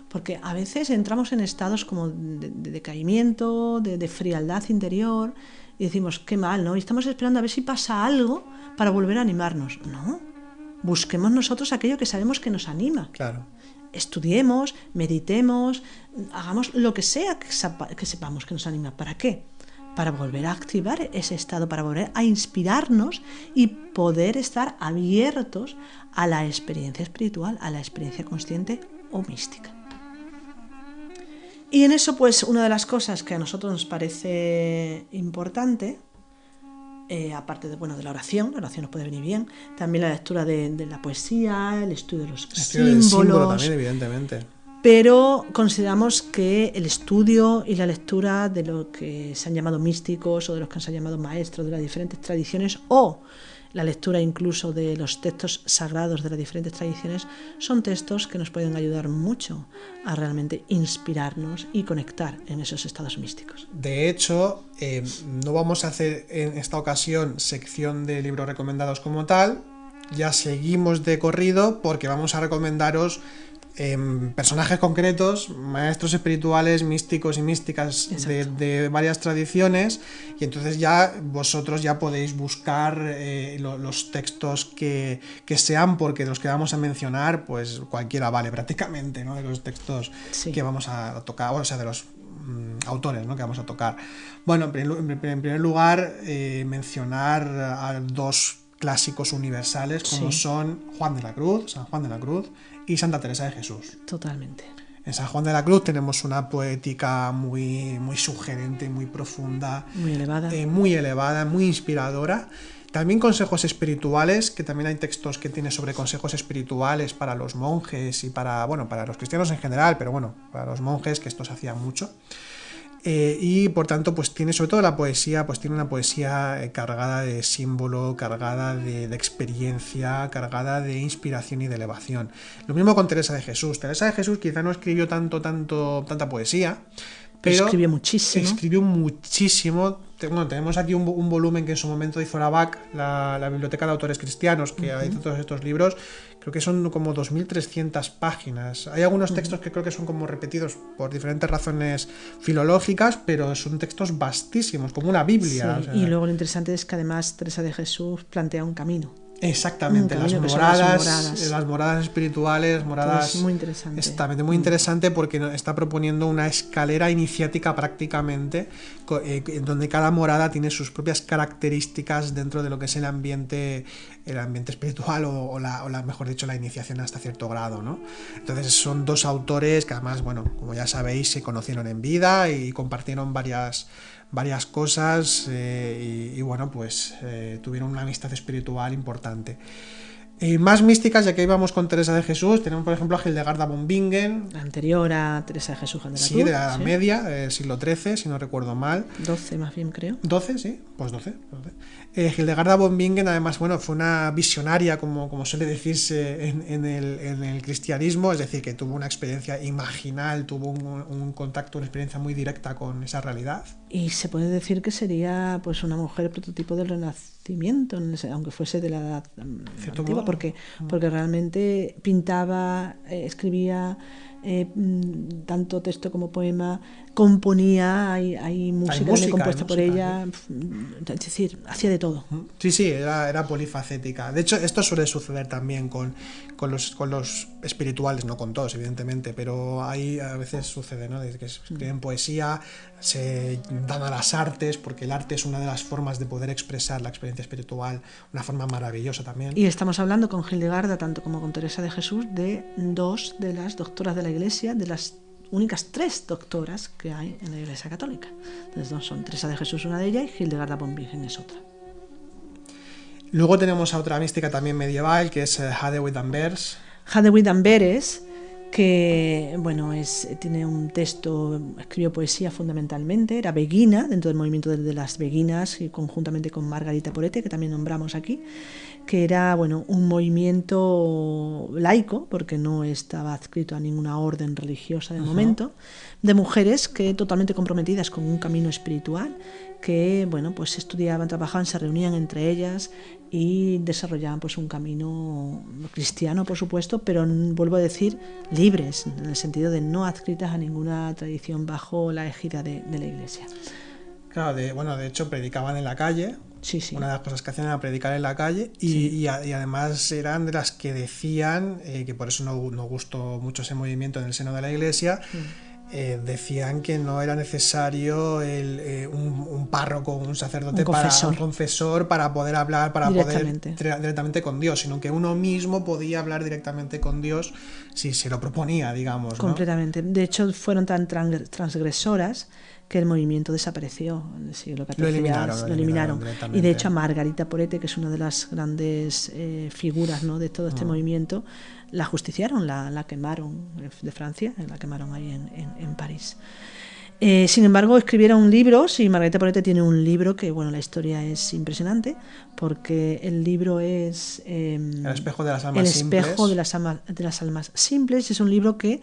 Speaker 1: Porque a veces entramos en estados como de decaimiento, de frialdad interior, y decimos, qué mal, ¿no? Y estamos esperando a ver si pasa algo para volver a animarnos. No, busquemos nosotros aquello que sabemos que nos anima.
Speaker 2: Claro.
Speaker 1: Estudiemos, meditemos, hagamos lo que sea que sepamos que nos anima. ¿Para qué? Para volver a activar ese estado, para volver a inspirarnos y poder estar abiertos a la experiencia espiritual, a la experiencia consciente o mística. Y en eso, pues, una de las cosas que a nosotros nos parece importante, aparte de la oración nos puede venir bien, también la lectura de la poesía, el estudio de los símbolos
Speaker 2: también, evidentemente.
Speaker 1: Pero consideramos que el estudio y la lectura de lo que se han llamado místicos o de los que se han llamado maestros de las diferentes tradiciones, o la lectura incluso de los textos sagrados de las diferentes tradiciones, son textos que nos pueden ayudar mucho a realmente inspirarnos y conectar en esos estados místicos.
Speaker 2: De hecho, no vamos a hacer en esta ocasión sección de libros recomendados como tal, ya seguimos de corrido porque vamos a recomendaros personajes concretos, maestros espirituales, místicos y místicas de varias tradiciones, y entonces ya vosotros ya podéis buscar los textos que sean, porque de los que vamos a mencionar, pues cualquiera vale prácticamente, ¿no? De los textos que vamos a tocar, o sea, de los autores, ¿no? Que vamos a tocar. Bueno, en primer lugar, mencionar a dos clásicos universales como son Juan de la Cruz, San Juan de la Cruz y Santa Teresa de Jesús.
Speaker 1: Totalmente.
Speaker 2: En San Juan de la Cruz tenemos una poética muy, muy sugerente, muy profunda, muy elevada, muy inspiradora. También consejos espirituales, que también hay textos que tiene sobre consejos espirituales para los monjes y para los cristianos en general, pero bueno, para los monjes, que esto se hacía mucho. Y por tanto, pues tiene, sobre todo la poesía, pues tiene una poesía cargada de símbolo, cargada de experiencia, cargada de inspiración y de elevación. Lo mismo con Teresa de Jesús. Teresa de Jesús quizá no escribió tanta poesía, pero
Speaker 1: escribió muchísimo.
Speaker 2: Bueno, tenemos aquí un volumen que en su momento hizo la BAC, la Biblioteca de Autores Cristianos, que ha hecho todos estos libros. Creo que son como 2.300 páginas. Hay algunos textos que creo que son como repetidos por diferentes razones filológicas, pero son textos vastísimos, como una Biblia.
Speaker 1: Sí, o sea, y luego lo interesante es que además Teresa de Jesús plantea un camino.
Speaker 2: Exactamente,
Speaker 1: un camino que son
Speaker 2: las moradas espirituales, moradas...
Speaker 1: Es muy interesante.
Speaker 2: Exactamente, muy interesante porque está proponiendo una escalera iniciática prácticamente, donde cada morada tiene sus propias características dentro de lo que es el ambiente espiritual mejor dicho, la iniciación hasta cierto grado, ¿no? Entonces son dos autores que además, bueno, como ya sabéis, se conocieron en vida y compartieron varias cosas y bueno, pues tuvieron una amistad espiritual importante. Más místicas, ya que íbamos con Teresa de Jesús, tenemos por ejemplo a Hildegarda von Bingen.
Speaker 1: La anterior a Teresa de Jesús de la
Speaker 2: Sí, de la Edad Media, siglo XIII, si no recuerdo mal.
Speaker 1: 12 más bien, creo.
Speaker 2: 12, sí, pues 12. Hildegarda von Bingen, además, bueno, fue una visionaria, como suele decirse en el cristianismo, es decir, que tuvo una experiencia imaginal, tuvo un contacto, una experiencia muy directa con esa realidad.
Speaker 1: Y se puede decir que sería pues una mujer prototipo del Renacimiento, aunque fuese de la edad antigua, porque realmente pintaba, escribía tanto texto como poema, componía, hay música compuesta por ella, es decir, hacía de todo.
Speaker 2: Sí, era polifacética. De hecho, esto suele suceder también con los espirituales, no con todos, evidentemente, pero ahí a veces sucede, ¿no? Desde que escriben poesía, se dan a las artes, porque el arte es una de las formas de poder expresar la experiencia espiritual, una forma maravillosa también.
Speaker 1: Y estamos hablando con Hildegarda, tanto como con Teresa de Jesús, de dos de las doctoras de la Iglesia, de las únicas 3 doctoras que hay en la Iglesia Católica. Entonces son Teresa de Jesús una de ellas y Hildegarda von Bingen es otra.
Speaker 2: Luego tenemos a otra mística también medieval, que es Hadewig Ambers.
Speaker 1: Hadewig Ambers, que bueno, tiene un texto, escribió poesía fundamentalmente, era beguina, dentro del movimiento de las beguinas, y conjuntamente con Margarita Porete, que también nombramos aquí, que era bueno, un movimiento laico, porque no estaba adscrito a ninguna orden religiosa de momento, de mujeres que totalmente comprometidas con un camino espiritual, que bueno, pues estudiaban, trabajaban, se reunían entre ellas y desarrollaban pues un camino cristiano, por supuesto, pero vuelvo a decir, libres, en el sentido de no adscritas a ninguna tradición bajo la égida de la Iglesia.
Speaker 2: Claro, de hecho predicaban en la calle.
Speaker 1: Sí.
Speaker 2: Una de las cosas que hacían era predicar en la calle y además eran de las que decían, que por eso no gustó mucho ese movimiento en el seno de la Iglesia, decían que no era necesario un párroco, un sacerdote, un confesor para poder hablar, para poder directamente con Dios, sino que uno mismo podía hablar directamente con Dios si se lo proponía, digamos, ¿no?
Speaker 1: Completamente. De hecho, fueron tan transgresoras que el movimiento desapareció en el siglo XIV. Lo eliminaron. Y de hecho a Margarita Porete, que es una de las grandes figuras, ¿no?, de todo este movimiento, la justiciaron, la quemaron de Francia, la quemaron ahí en París. Sin embargo, escribieron libros y Margarita Porete tiene un libro que, bueno, la historia es impresionante porque el libro es
Speaker 2: El espejo de las almas
Speaker 1: El
Speaker 2: simples.
Speaker 1: espejo de las almas simples. Es un libro que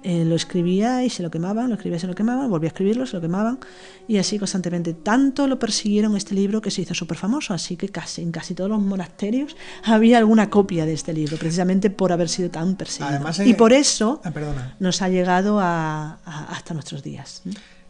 Speaker 1: lo escribía y se lo quemaban, lo escribía y se lo quemaban, volvía a escribirlo, se lo quemaban y así constantemente. Tanto lo persiguieron este libro que se hizo súper famoso, así que en casi todos los monasterios había alguna copia de este libro, precisamente por haber sido tan perseguido. Además, y por eso nos ha llegado hasta nuestros días.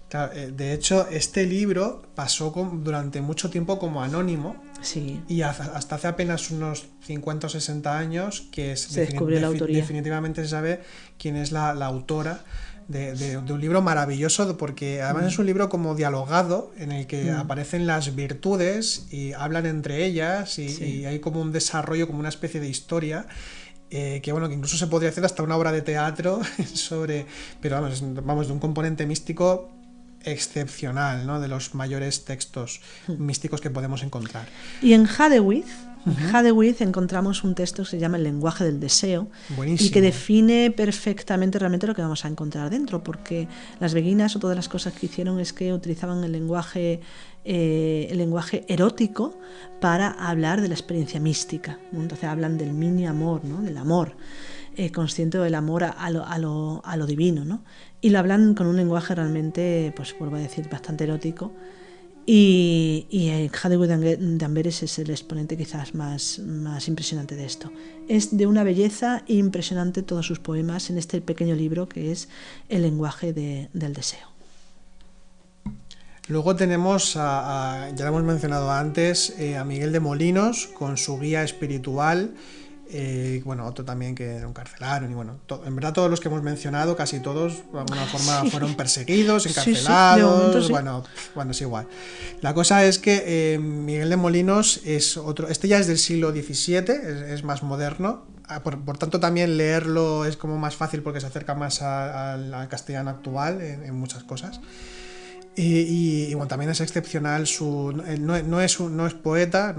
Speaker 2: Claro, de hecho, este libro pasó durante mucho tiempo como anónimo.
Speaker 1: Sí.
Speaker 2: Y hasta hace apenas unos 50 o 60 años que
Speaker 1: se descubrió la autoría.
Speaker 2: Definitivamente se sabe quién es la autora de un libro maravilloso, porque además es un libro como dialogado en el que aparecen las virtudes y hablan entre ellas y hay como un desarrollo, como una especie de historia. Que bueno, que incluso se podría hacer hasta una obra de teatro pero vamos, de un componente místico excepcional, ¿no?, de los mayores textos místicos que podemos encontrar.
Speaker 1: Y en Hadewig encontramos un texto que se llama El lenguaje del deseo.
Speaker 2: Buenísimo.
Speaker 1: Y que define perfectamente realmente lo que vamos a encontrar dentro, porque las beguinas o todas las cosas que hicieron es que utilizaban el lenguaje erótico para hablar de la experiencia mística, ¿no? Entonces hablan del mini amor, ¿no?, del amor consciente del amor a lo divino, ¿no? Y lo hablan con un lenguaje realmente, pues vuelvo a decir, bastante erótico. Y Hadewig de Amberes es el exponente quizás más impresionante de esto. Es de una belleza impresionante todos sus poemas en este pequeño libro que es El lenguaje del deseo.
Speaker 2: Luego tenemos, ya lo hemos mencionado antes, a Miguel de Molinos con su guía espiritual. Bueno, otro también que encarcelaron y bueno, en verdad todos los que hemos mencionado, casi todos de alguna forma fueron perseguidos, encarcelados,
Speaker 1: de momento sí.
Speaker 2: bueno, es igual. La cosa es que Miguel de Molinos es otro, este ya es del siglo XVII, es más moderno, por tanto también leerlo es como más fácil porque se acerca más al castellano actual en muchas cosas. Y bueno, también es excepcional no es poeta,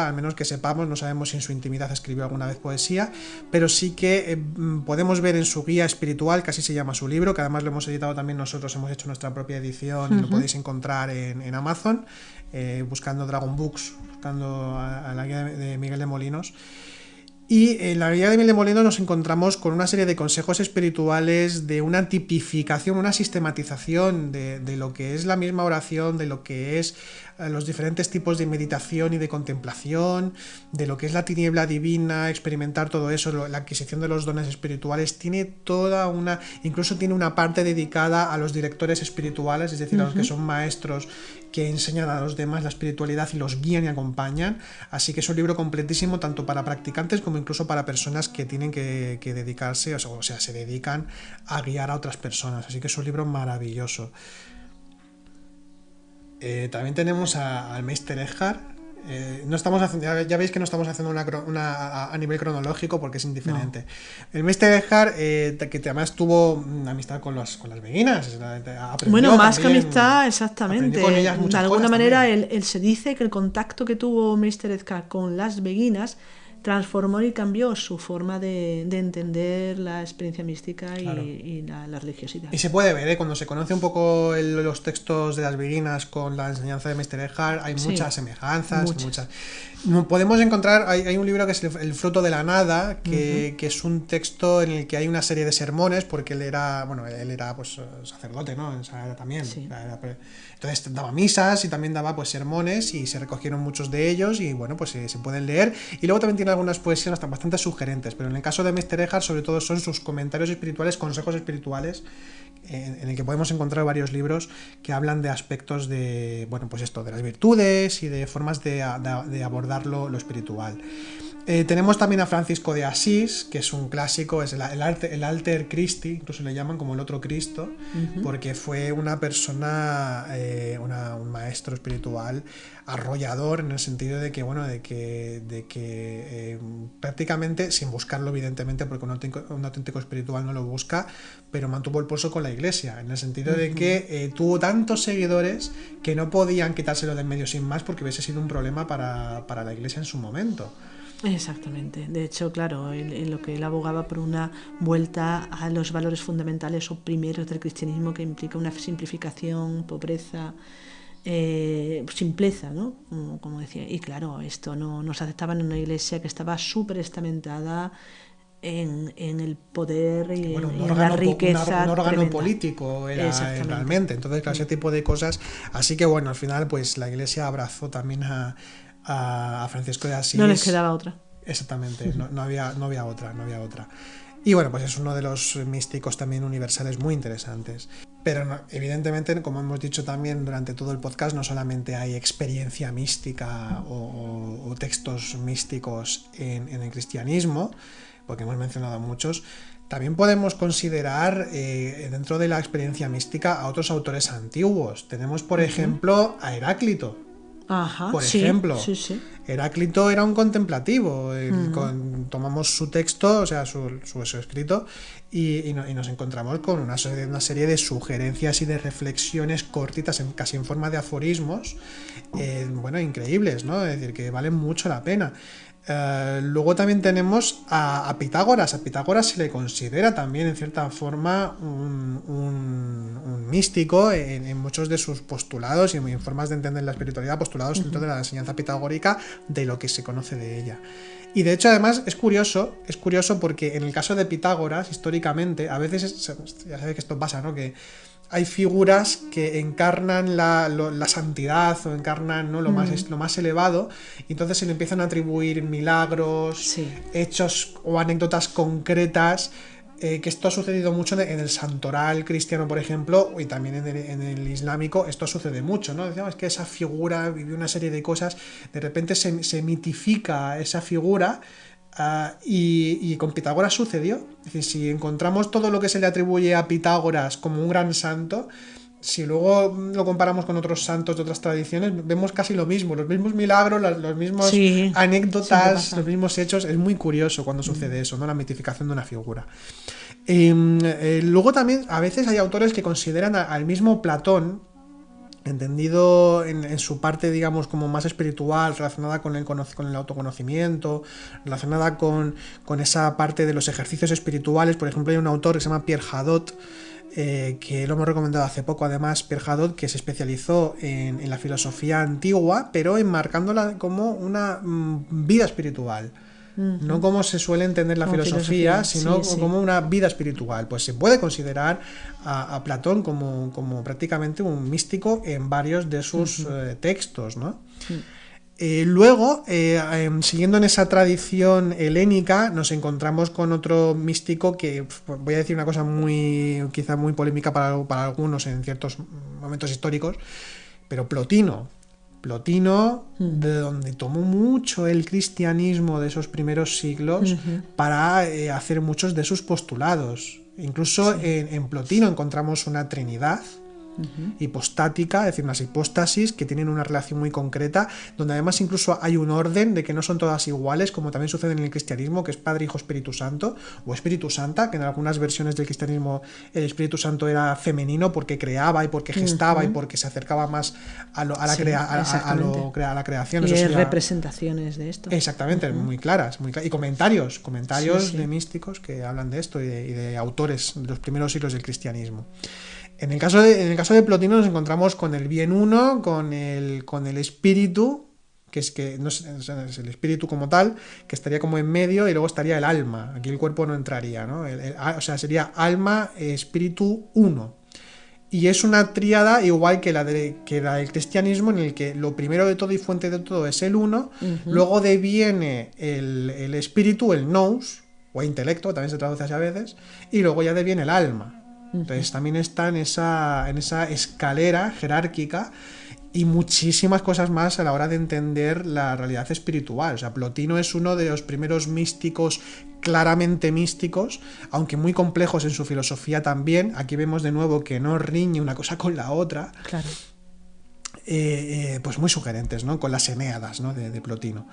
Speaker 2: al menos que sepamos, no sabemos si en su intimidad escribió alguna vez poesía, pero sí que podemos ver en su guía espiritual, que así se llama su libro, que además lo hemos editado también nosotros, hemos hecho nuestra propia edición y lo podéis encontrar en Amazon, buscando Dragon Books, buscando a la guía de Miguel de Molinos. Y en la guía de Miguel de Molinos nos encontramos con una serie de consejos espirituales, de una tipificación, una sistematización de lo que es la misma oración, de lo que es los diferentes tipos de meditación y de contemplación, de lo que es la tiniebla divina, experimentar todo eso, la adquisición de los dones espirituales. Tiene toda una, incluso tiene una parte dedicada a los directores espirituales, es decir, a los que son maestros que enseñan a los demás la espiritualidad y los guían y acompañan. Así que es un libro completísimo tanto para practicantes como incluso para personas que tienen que dedicarse, o sea, se dedican a guiar a otras personas. Así que es un libro maravilloso. También tenemos al Meister Eckhart. No estamos haciendo, ya veis que no estamos haciendo a nivel cronológico porque es indiferente. No. El Meister Eckhart, que además tuvo amistad con las beguinas.
Speaker 1: Bueno, más también, que amistad, exactamente. De alguna manera, él se dice que el contacto que tuvo Meister Eckhart con las beguinas transformó y cambió su forma de entender la experiencia mística y la religiosidad.
Speaker 2: Y se puede ver, cuando se conoce un poco los textos de las beguinas con la enseñanza de Meister Eckhart, hay muchas semejanzas, muchas. Podemos encontrar, hay un libro que es El fruto de la nada, que es un texto en el que hay una serie de sermones, porque él era pues sacerdote, ¿no? También. Sí. Entonces daba misas y también daba pues sermones y se recogieron muchos de ellos y bueno, pues se pueden leer. Y luego también tiene algunas poesías bastante sugerentes, pero en el caso de Meister Eckhart sobre todo son sus comentarios espirituales, consejos espirituales, en el que podemos encontrar varios libros que hablan de aspectos de, bueno, pues esto, de las virtudes y de formas de abordar lo espiritual. Tenemos también a Francisco de Asís, que es un clásico, es el Alter Christi, incluso le llaman como el otro Cristo, porque fue una persona, un maestro espiritual arrollador, en el sentido de que, bueno, de que prácticamente, sin buscarlo evidentemente, porque un auténtico espiritual no lo busca, pero mantuvo el pulso con la Iglesia, en el sentido de que tuvo tantos seguidores que no podían quitárselo del medio sin más, porque hubiese sido un problema para la Iglesia en su momento.
Speaker 1: Exactamente. De hecho, claro, en lo que él abogaba por una vuelta a los valores fundamentales o primeros del cristianismo, que implica una simplificación, pobreza, simpleza, ¿no? Como decía. Y claro, esto no se aceptaba en una iglesia que estaba súper estamentada en el poder y en la riqueza.
Speaker 2: Un órgano político era realmente. Entonces, claro, ese tipo de cosas. Así que bueno, al final, pues la iglesia abrazó también a Francisco de Asís.
Speaker 1: No les quedaba otra.
Speaker 2: Exactamente, no había otra. Y bueno, pues es uno de los místicos también universales muy interesantes. Pero evidentemente, como hemos dicho también durante todo el podcast, no solamente hay experiencia mística o textos místicos en el cristianismo, porque hemos mencionado muchos. También podemos considerar dentro de la experiencia mística a otros autores antiguos. Tenemos, por ejemplo, a Heráclito.
Speaker 1: Ajá,
Speaker 2: por ejemplo,
Speaker 1: sí.
Speaker 2: Heráclito era un contemplativo. Tomamos su texto, o sea, su escrito, y nos encontramos con una serie de sugerencias y de reflexiones cortitas, casi en forma de aforismos, bueno, increíbles, ¿no? Es decir, que valen mucho la pena. Luego también tenemos a Pitágoras. A Pitágoras se le considera también en cierta forma un místico en muchos de sus postulados y en formas de entender la espiritualidad, postulados dentro de la enseñanza pitagórica, de lo que se conoce de ella. Y de hecho, además, es curioso porque en el caso de Pitágoras, históricamente, a veces, ya sabéis que esto pasa, ¿no? Que hay figuras que encarnan la santidad o encarnan, ¿no? lo más elevado, y entonces se le empiezan a atribuir milagros, hechos o anécdotas concretas que esto ha sucedido mucho en el santoral cristiano, por ejemplo, y también en el islámico, esto sucede mucho, ¿no? Decíamos que esa figura vivió una serie de cosas, de repente se mitifica esa figura. Y con Pitágoras sucedió. Es decir, si encontramos todo lo que se le atribuye a Pitágoras como un gran santo, si luego lo comparamos con otros santos de otras tradiciones, vemos casi lo mismo, los mismos milagros, los mismos anécdotas, los mismos hechos. Es muy curioso cuando sucede eso, ¿no? La mitificación de una figura. Luego también a veces hay autores que consideran al mismo Platón, entendido en su parte, digamos, como más espiritual, relacionada con el autoconocimiento, relacionada con esa parte de los ejercicios espirituales. Por ejemplo, hay un autor que se llama Pierre Hadot, que lo hemos recomendado hace poco, además, Pierre Hadot, que se especializó en la filosofía antigua, pero enmarcándola como una vida espiritual. No como se suele entender la filosofía, sino como una vida espiritual. Pues se puede considerar a Platón como prácticamente un místico en varios de sus textos, ¿no? Luego, siguiendo en esa tradición helénica, nos encontramos con otro místico que, voy a decir una cosa quizá muy polémica para algunos en ciertos momentos históricos, pero Plotino, de donde tomó mucho el cristianismo de esos primeros siglos para hacer muchos de sus postulados. Incluso en Plotino encontramos una trinidad hipostática, es decir, unas hipóstasis que tienen una relación muy concreta, donde además incluso hay un orden de que no son todas iguales, como también sucede en el cristianismo, que es Padre, Hijo, Espíritu Santo, o Espíritu Santa, que en algunas versiones del cristianismo el Espíritu Santo era femenino porque creaba y porque gestaba y porque se acercaba más a la creación.
Speaker 1: Y hay representaciones de esto.
Speaker 2: Exactamente, muy claras, y comentarios de místicos que hablan de esto y de autores de los primeros siglos del cristianismo. En el caso de Plotino nos encontramos con el bien uno, con el espíritu, que no es el espíritu como tal, que estaría como en medio, y luego estaría el alma. Aquí el cuerpo no entraría, ¿no? O sea, sería alma, espíritu, uno. Y es una tríada igual que la del cristianismo, en el que lo primero de todo y fuente de todo es el uno, luego deviene el espíritu, el nous, o intelecto, también se traduce así a veces, y luego ya deviene el alma. Entonces también está en esa escalera jerárquica, y muchísimas cosas más a la hora de entender la realidad espiritual. O sea, Plotino es uno de los primeros místicos claramente místicos, aunque muy complejos en su filosofía también. Aquí vemos de nuevo que no riñe una cosa con la otra.
Speaker 1: Claro.
Speaker 2: Pues muy sugerentes, ¿no? Con las Enéadas, ¿no? de Plotino.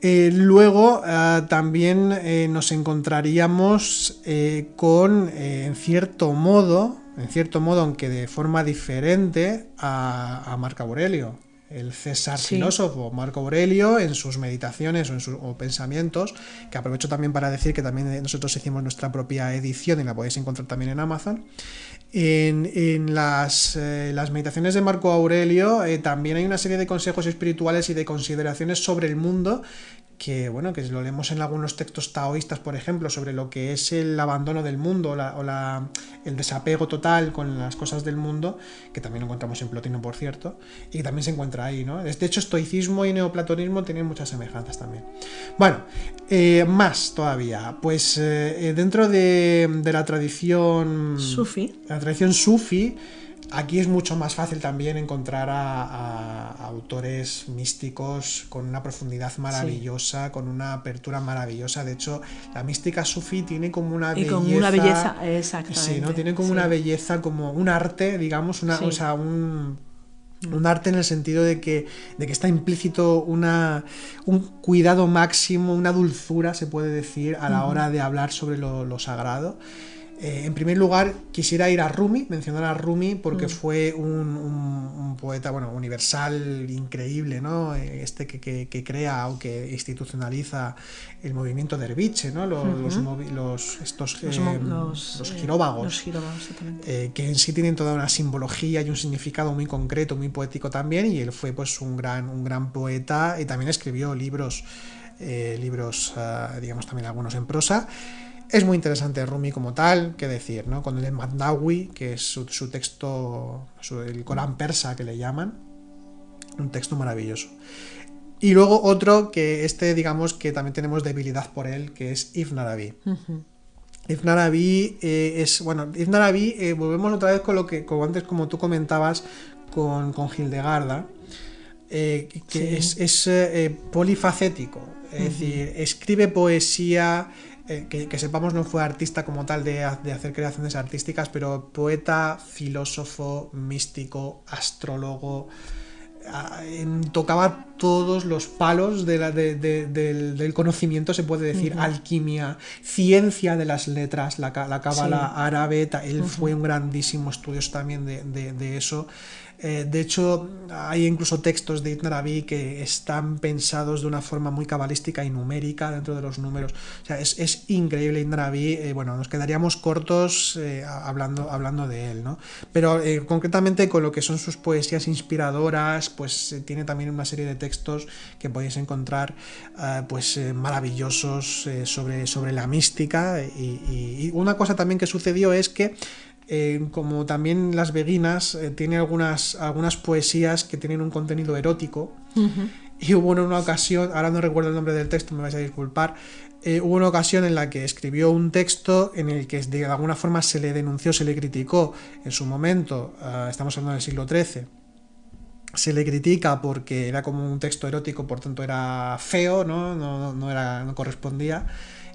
Speaker 2: Luego también nos encontraríamos con, en cierto modo, aunque de forma diferente, a Marco Aurelio, el César filósofo. Marco Aurelio, en sus meditaciones o pensamientos, que aprovecho también para decir que también nosotros hicimos nuestra propia edición y la podéis encontrar también en Amazon. En las meditaciones de Marco Aurelio también hay una serie de consejos espirituales y de consideraciones sobre el mundo que lo leemos en algunos textos taoístas, por ejemplo, sobre lo que es el abandono del mundo el desapego total con las cosas del mundo, que también lo encontramos en Plotino, por cierto, y que también se encuentra ahí, ¿no? De hecho, estoicismo y neoplatonismo tienen muchas semejanzas también. Bueno, más todavía, pues dentro de la tradición sufi, aquí es mucho más fácil también encontrar a autores místicos con una profundidad maravillosa, con una apertura maravillosa. De hecho, la mística sufí tiene como una belleza.
Speaker 1: Como una belleza, exactamente.
Speaker 2: Sí, ¿no? Tiene como una belleza, como un arte, digamos, o sea, un arte en el sentido de que está implícito un cuidado máximo, una dulzura, se puede decir, a la hora de hablar sobre lo sagrado. En primer lugar, quisiera mencionar a Rumi, porque fue un poeta universal increíble, ¿no? Que crea o que institucionaliza el movimiento derviche, ¿no? Los giróvagos, que en sí tienen toda una simbología y un significado muy concreto, muy poético también, y él fue pues un gran poeta, y también escribió libros, digamos, también algunos en prosa. Es muy interesante Rumi como tal, qué decir, ¿no? Con el Masnawi, que es su texto, el Corán persa que le llaman, un texto maravilloso. Y luego otro que digamos que también tenemos debilidad por él, que es Ibn Arabi. Ibn Arabi Ibn Arabi, volvemos otra vez con lo que como antes, como tú comentabas, con Hildegarda, que
Speaker 1: Sí.
Speaker 2: es polifacético, es decir, escribe poesía, que sepamos no fue artista como tal de hacer creaciones artísticas, pero poeta, filósofo, místico, astrólogo, tocaba todos los palos del conocimiento, se puede decir, alquimia, ciencia de las letras, la cábala
Speaker 1: Sí.
Speaker 2: árabe, él fue un grandísimo estudioso también de eso. De hecho, hay incluso textos de Ibn Arabi que están pensados de una forma muy cabalística y numérica dentro de los números. O sea, es increíble Ibn Arabi. Bueno, nos quedaríamos cortos hablando de él, ¿no? Pero concretamente con lo que son sus poesías inspiradoras, pues tiene también una serie de textos que podéis encontrar maravillosos sobre la mística. Y una cosa también que sucedió es que como también las beguinas, tiene algunas poesías que tienen un contenido erótico. Y hubo una ocasión, ahora no recuerdo el nombre del texto, me vais a disculpar, hubo una ocasión en la que escribió un texto en el que de alguna forma se le denunció, se le criticó en su momento, estamos hablando del siglo XIII, se le critica porque era como un texto erótico, por tanto era feo, no correspondía.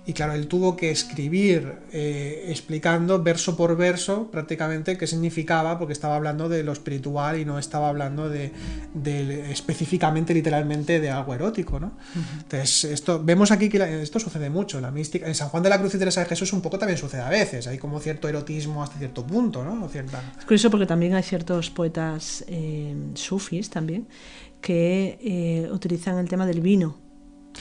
Speaker 2: Y claro, él tuvo que escribir explicando verso por verso prácticamente qué significaba, porque estaba hablando de lo espiritual y no estaba hablando de específicamente, literalmente, de algo erótico, ¿no? Entonces, vemos aquí que esto sucede mucho. La mística, en San Juan de la Cruz y Teresa de Jesús un poco también sucede a veces. Hay como cierto erotismo hasta cierto punto, ¿no?
Speaker 1: Es curioso porque también hay ciertos poetas sufis también que utilizan el tema del vino.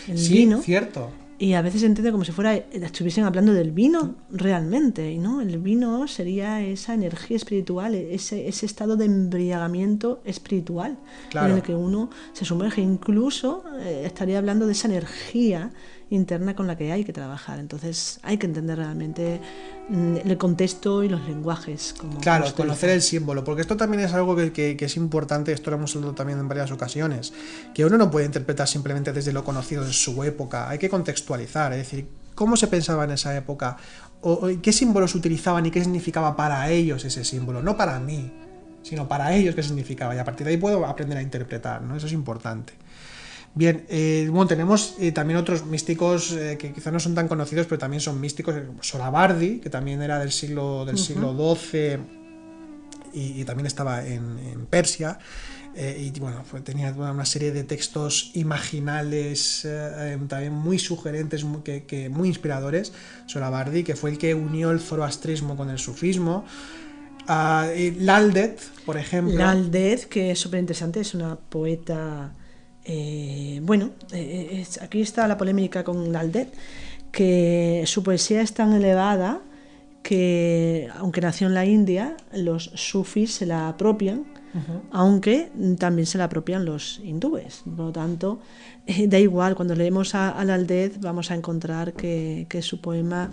Speaker 1: El
Speaker 2: Sí,
Speaker 1: vino.
Speaker 2: cierto.
Speaker 1: Y a veces se entiende como si estuviesen hablando del vino realmente, ¿no? El vino sería esa energía espiritual, ese estado de embriagamiento espiritual,
Speaker 2: Claro.
Speaker 1: en el que uno se sumerge. Incluso estaría hablando de esa energía interna con la que hay que trabajar. Entonces hay que entender realmente el contexto y los lenguajes.
Speaker 2: Claro, conocer el símbolo, porque esto también es algo que es importante, esto lo hemos hablado también en varias ocasiones, que uno no puede interpretar simplemente desde lo conocido de su época, hay que contextualizar, es decir, cómo se pensaba en esa época, o qué símbolos utilizaban y qué significaba para ellos ese símbolo, no para mí, sino para ellos qué significaba, y a partir de ahí puedo aprender a interpretar, ¿no? Eso es importante. Bien, bueno, tenemos también otros místicos que quizá no son tan conocidos, pero también son místicos. Sorabardi, que también era del siglo XII y también estaba en Persia. Y bueno, tenía una serie de textos imaginales también muy sugerentes, muy inspiradores. Sorabardi, que fue el que unió el zoroastrismo con el sufismo. Laldet, por ejemplo.
Speaker 1: Laldet, que es súper interesante, es una poeta. Aquí está la polémica con Laldet, que su poesía es tan elevada que, aunque nació en la India, los sufis se la apropian, aunque también se la apropian los hindúes. Por lo tanto, da igual, cuando leemos a Laldet vamos a encontrar que su poema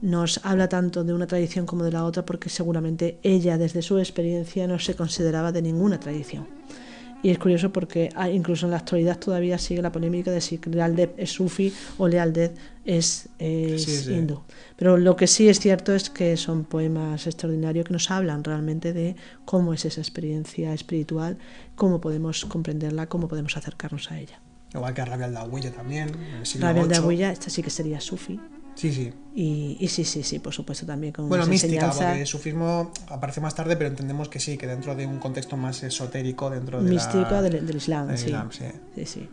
Speaker 1: nos habla tanto de una tradición como de la otra, porque seguramente ella, desde su experiencia, no se consideraba de ninguna tradición. Y es curioso porque incluso en la actualidad todavía sigue la polémica de si Laldet es sufi o Laldet es hindú. Pero lo que sí es cierto es que son poemas extraordinarios que nos hablan realmente de cómo es esa experiencia espiritual, cómo podemos comprenderla, cómo podemos acercarnos a ella.
Speaker 2: Igual que Rabi al-Dawiya también, en el siglo
Speaker 1: Rabi al-Dawiya, esta sí que sería sufi.
Speaker 2: Sí, sí.
Speaker 1: Y sí, por supuesto también con
Speaker 2: bueno, mística,
Speaker 1: enseñanza.
Speaker 2: Porque el sufismo aparece más tarde, pero entendemos que sí, que dentro de un contexto más esotérico, dentro de
Speaker 1: mística del Islam,
Speaker 2: del
Speaker 1: sí.
Speaker 2: Islam, sí.
Speaker 1: Sí.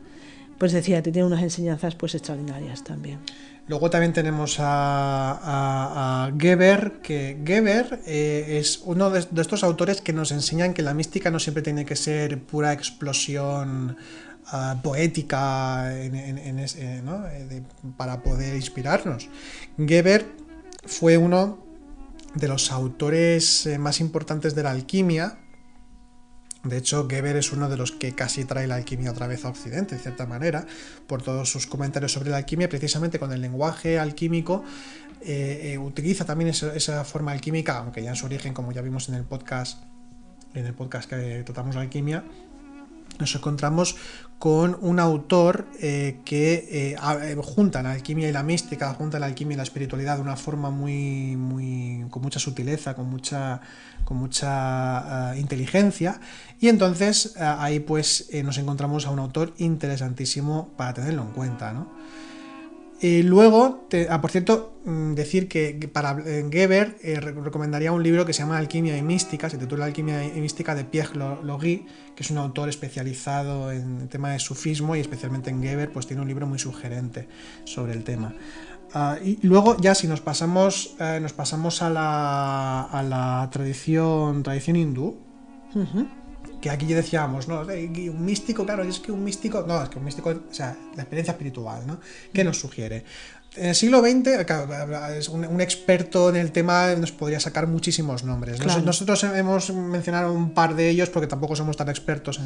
Speaker 1: Pues decía, tiene unas enseñanzas pues extraordinarias también.
Speaker 2: Luego también tenemos a Geber, que Geber es uno de estos autores que nos enseñan que la mística no siempre tiene que ser pura explosión poética ¿no? Para poder inspirarnos. Geber fue uno de los autores más importantes de la alquimia. De hecho, Geber es uno de los que casi trae la alquimia otra vez a Occidente, de cierta manera, por todos sus comentarios sobre la alquimia, precisamente con el lenguaje alquímico. Utiliza también esa forma alquímica, aunque ya en su origen, como ya vimos en el podcast que tratamos de alquimia, nos encontramos con un autor que junta la alquimia y la mística, junta la alquimia y la espiritualidad de una forma con mucha sutileza, con mucha inteligencia, y entonces ahí pues nos encontramos a un autor interesantísimo para tenerlo en cuenta, ¿no? Luego, por cierto, decir que para Geber recomendaría un libro que se llama Alquimia y Mística, se titula Alquimia y Mística, de Pierre Logui, que es un autor especializado en el tema de sufismo, y especialmente en Geber pues tiene un libro muy sugerente sobre el tema. Y luego ya si nos pasamos a la tradición hindú, que aquí ya decíamos, ¿no? Un místico, claro, es que un místico, o sea, la experiencia espiritual, ¿no? ¿Qué nos sugiere? En el siglo XX, claro, es un experto en el tema, nos podría sacar muchísimos nombres.
Speaker 1: Claro.
Speaker 2: Nosotros hemos mencionado un par de ellos porque tampoco somos tan expertos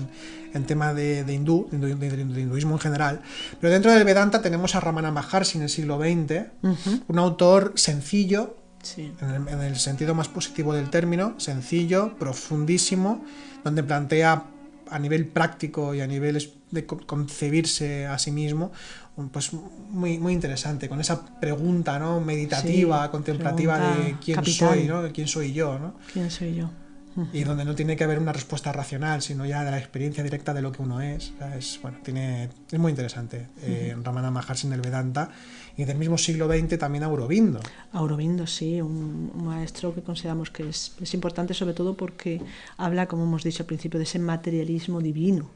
Speaker 2: en tema de hinduismo en general. Pero dentro del Vedanta tenemos a Ramana Maharshi en el siglo XX, un autor sencillo, sí, en el sentido más positivo del término, sencillo, profundísimo, donde plantea a nivel práctico y a nivel de concebirse a sí mismo, pues muy, muy interesante, con esa pregunta, ¿no?, meditativa, sí, contemplativa de quién capital soy, ¿no?, quién soy yo, ¿no?
Speaker 1: ¿Quién soy yo?
Speaker 2: Y donde no tiene que haber una respuesta racional, sino ya de la experiencia directa de lo que uno es. O sea, es muy interesante. Ramana Maharshi en el Vedanta. Y del mismo siglo XX también Aurobindo.
Speaker 1: Aurobindo, sí, un maestro que consideramos que es importante, sobre todo porque habla, como hemos dicho al principio, de ese materialismo divino,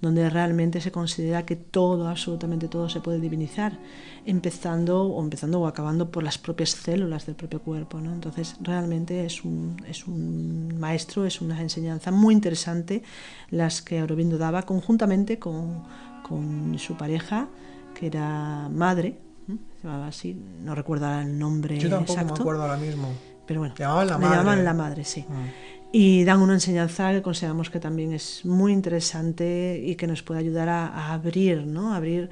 Speaker 1: donde realmente se considera que todo, absolutamente todo, se puede divinizar, empezando o acabando por las propias células del propio cuerpo, ¿no? Entonces realmente es un maestro, es una enseñanza muy interesante las que Aurobindo daba conjuntamente con su pareja, que era madre, se llamaba así, no recuerdo el nombre exacto.
Speaker 2: Yo tampoco me acuerdo ahora mismo.
Speaker 1: Pero bueno,
Speaker 2: le llamaban
Speaker 1: la madre, sí. Y dan una enseñanza que consideramos que también es muy interesante y que nos puede ayudar a abrir, ¿no? Abrir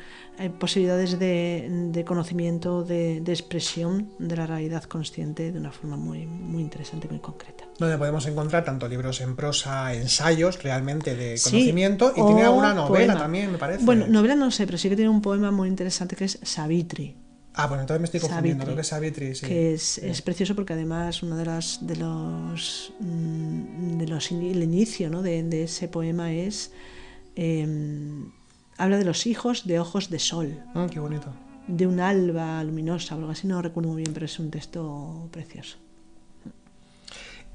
Speaker 1: posibilidades de conocimiento, de expresión de la realidad consciente de una forma muy, muy interesante, muy concreta.
Speaker 2: Donde podemos encontrar tanto libros en prosa, ensayos realmente de conocimiento, sí, y tiene alguna novela también, me parece.
Speaker 1: Bueno, novela no sé, pero sí que tiene un poema muy interesante que es Savitri.
Speaker 2: Bueno, entonces me estoy confundiendo, creo que es Savitri, sí.
Speaker 1: Que es precioso porque además uno el inicio, ¿no?, de ese poema es habla de los hijos de ojos de sol.
Speaker 2: Qué bonito.
Speaker 1: De un alba luminosa o algo así, no recuerdo muy bien, pero es un texto precioso.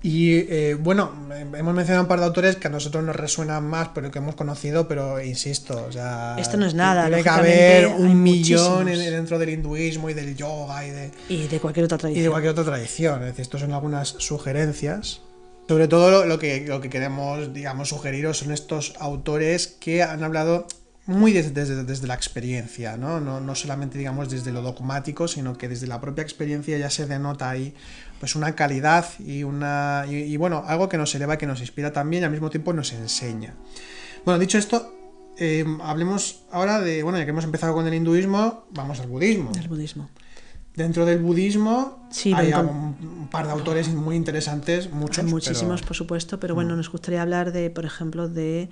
Speaker 2: Y bueno, hemos mencionado un par de autores que a nosotros nos resuenan más, pero que hemos conocido, pero insisto, o sea,
Speaker 1: esto no es nada.
Speaker 2: Tiene que haber un millón dentro del hinduismo y del yoga
Speaker 1: y de cualquier otra tradición.
Speaker 2: Es decir, estos son algunas sugerencias. Sobre todo lo que queremos, digamos, sugeriros son estos autores que han hablado muy desde la experiencia, ¿no? No solamente, digamos, desde lo dogmático, sino que desde la propia experiencia ya se denota ahí pues una calidad y bueno, algo que nos eleva, que nos inspira también y al mismo tiempo nos enseña. Bueno, dicho esto, hablemos ahora de, bueno, ya que hemos empezado con el hinduismo, vamos al budismo.
Speaker 1: El budismo.
Speaker 2: Dentro del budismo hay un par de autores muy interesantes, muchos.
Speaker 1: Hay muchísimos, por supuesto, pero bueno, nos gustaría hablar de, por ejemplo, de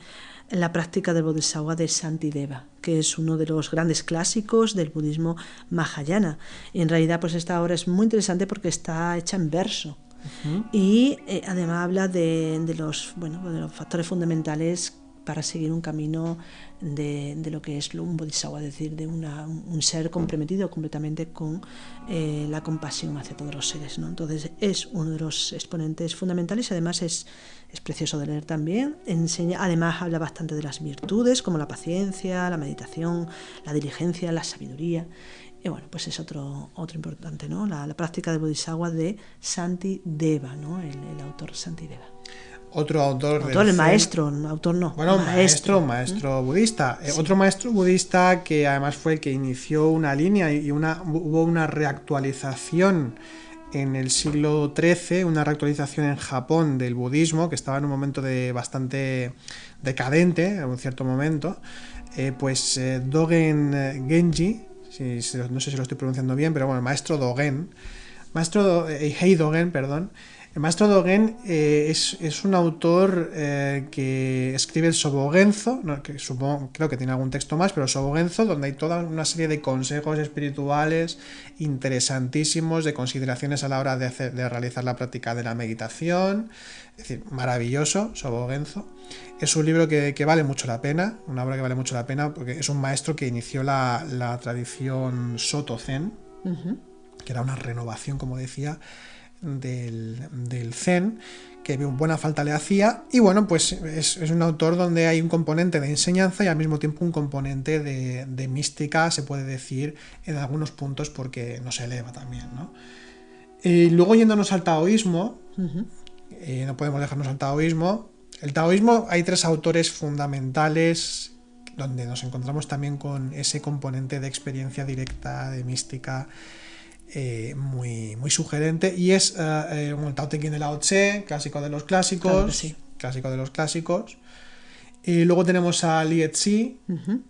Speaker 1: la práctica del Bodhisattva de Shantideva, que es uno de los grandes clásicos del budismo Mahayana. Y en realidad, pues esta obra es muy interesante porque está hecha en verso. Y además habla de los factores fundamentales para seguir un camino de lo que es un bodhisattva, es decir, de un ser comprometido completamente con la compasión hacia todos los seres, ¿no? Entonces es uno de los exponentes fundamentales y además es precioso de leer también. Además habla bastante de las virtudes como la paciencia, la meditación, la diligencia, la sabiduría. Y bueno, pues es otro importante, ¿no? La práctica del bodhisattva de Shantideva, ¿no? El autor Shantideva.
Speaker 2: Otro autor
Speaker 1: el maestro, autor no.
Speaker 2: Bueno, maestro budista. Sí. Otro maestro budista que además fue el que inició una línea y hubo una reactualización en el siglo XIII, una reactualización en Japón del budismo, que estaba en un momento bastante decadente, en un cierto momento. Dogen Genji, no sé si lo estoy pronunciando bien, pero bueno, el maestro Dogen, Hei Dogen, perdón, El maestro Dogen es un autor que escribe el Sobogenzo, ¿no? Que creo que tiene algún texto más, pero el Sobogenzo, donde hay toda una serie de consejos espirituales interesantísimos, de consideraciones a la hora de realizar la práctica de la meditación. Es decir, maravilloso, Sobogenzo. Es un libro que vale mucho la pena, una obra que vale mucho la pena, porque es un maestro que inició la tradición Soto Zen, que era una renovación, como decía, del Zen, que buena falta le hacía. Y bueno, pues es un autor donde hay un componente de enseñanza y al mismo tiempo un componente de mística, se puede decir, en algunos puntos, porque nos eleva también, ¿no? Y luego, yéndonos al taoísmo, no podemos dejarnos al taoísmo. El taoísmo, hay 3 autores fundamentales donde nos encontramos también con ese componente de experiencia directa, de mística, muy, muy sugerente, y es el Tao Te Ching de Lao Tse, clásico de los clásicos,
Speaker 1: Claro que sí.
Speaker 2: clásico de los clásicos. Y luego tenemos a Li Etzi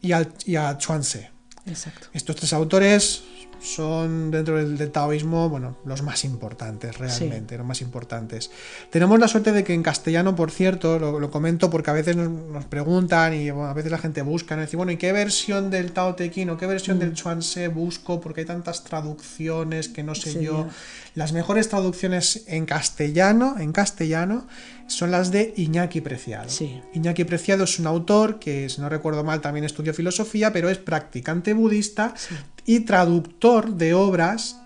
Speaker 2: y a Chuan Tze.
Speaker 1: Exacto.
Speaker 2: Estos 3 autores son, dentro del taoísmo, bueno, los más importantes, realmente, los más importantes. Tenemos la suerte de que en castellano, por cierto, lo comento porque a veces nos preguntan y bueno, a veces la gente busca, ¿no? Decir, bueno, ¿y qué versión del Tao Te Ching o qué versión del Chuan Tze busco? Porque hay tantas traducciones que no sé yo. Las mejores traducciones en castellano son las de Iñaki Preciado.
Speaker 1: Sí.
Speaker 2: Iñaki Preciado es un autor que, si no recuerdo mal, también estudió filosofía, pero es practicante budista y traductor de obras,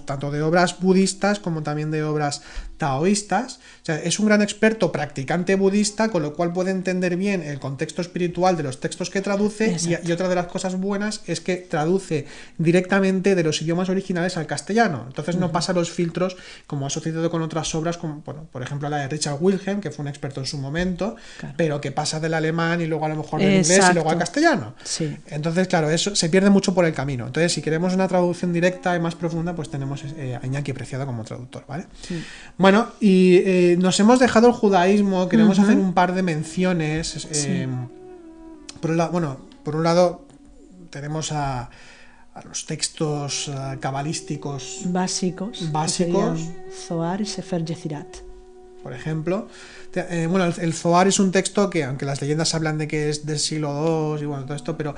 Speaker 2: tanto de obras budistas como también de obras taoístas. O sea, es un gran experto practicante budista, con lo cual puede entender bien el contexto espiritual de los textos que traduce, y otra de las cosas buenas es que traduce directamente de los idiomas originales al castellano. Entonces no pasa los filtros como ha sucedido con otras obras, como por ejemplo la de Richard Wilhelm, que fue un experto en su momento, pero que pasa del alemán y luego a lo mejor del inglés y luego al castellano.
Speaker 1: Sí.
Speaker 2: Entonces, claro, eso se pierde mucho por el camino. Entonces, si queremos una traducción directa y más profunda, pues tenemos a Iñaki Preciado como traductor, ¿vale? Sí. Bueno, y nos hemos dejado el judaísmo, queremos hacer un par de menciones. Por un lado tenemos a los textos cabalísticos
Speaker 1: básicos, Zohar y Sefer Yezirat.
Speaker 2: Por ejemplo, el Zohar es un texto que, aunque las leyendas hablan de que es del siglo II y bueno, todo esto, pero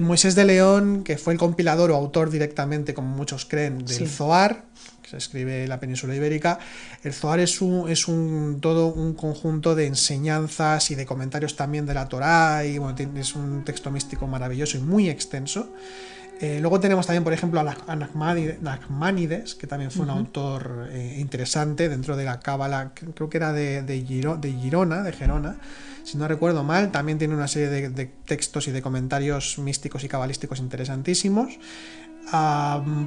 Speaker 2: Moisés de León, que fue el compilador o autor directamente, como muchos creen, del Zohar, que se escribe en la península ibérica, el Zohar es todo un conjunto de enseñanzas y de comentarios también de la Torá, y bueno, es un texto místico maravilloso y muy extenso. Luego tenemos también, por ejemplo, a Nachmanides, que también fue un autor interesante dentro de la Cábala, creo que era de Gerona, si no recuerdo mal. También tiene una serie de textos y de comentarios místicos y cabalísticos interesantísimos.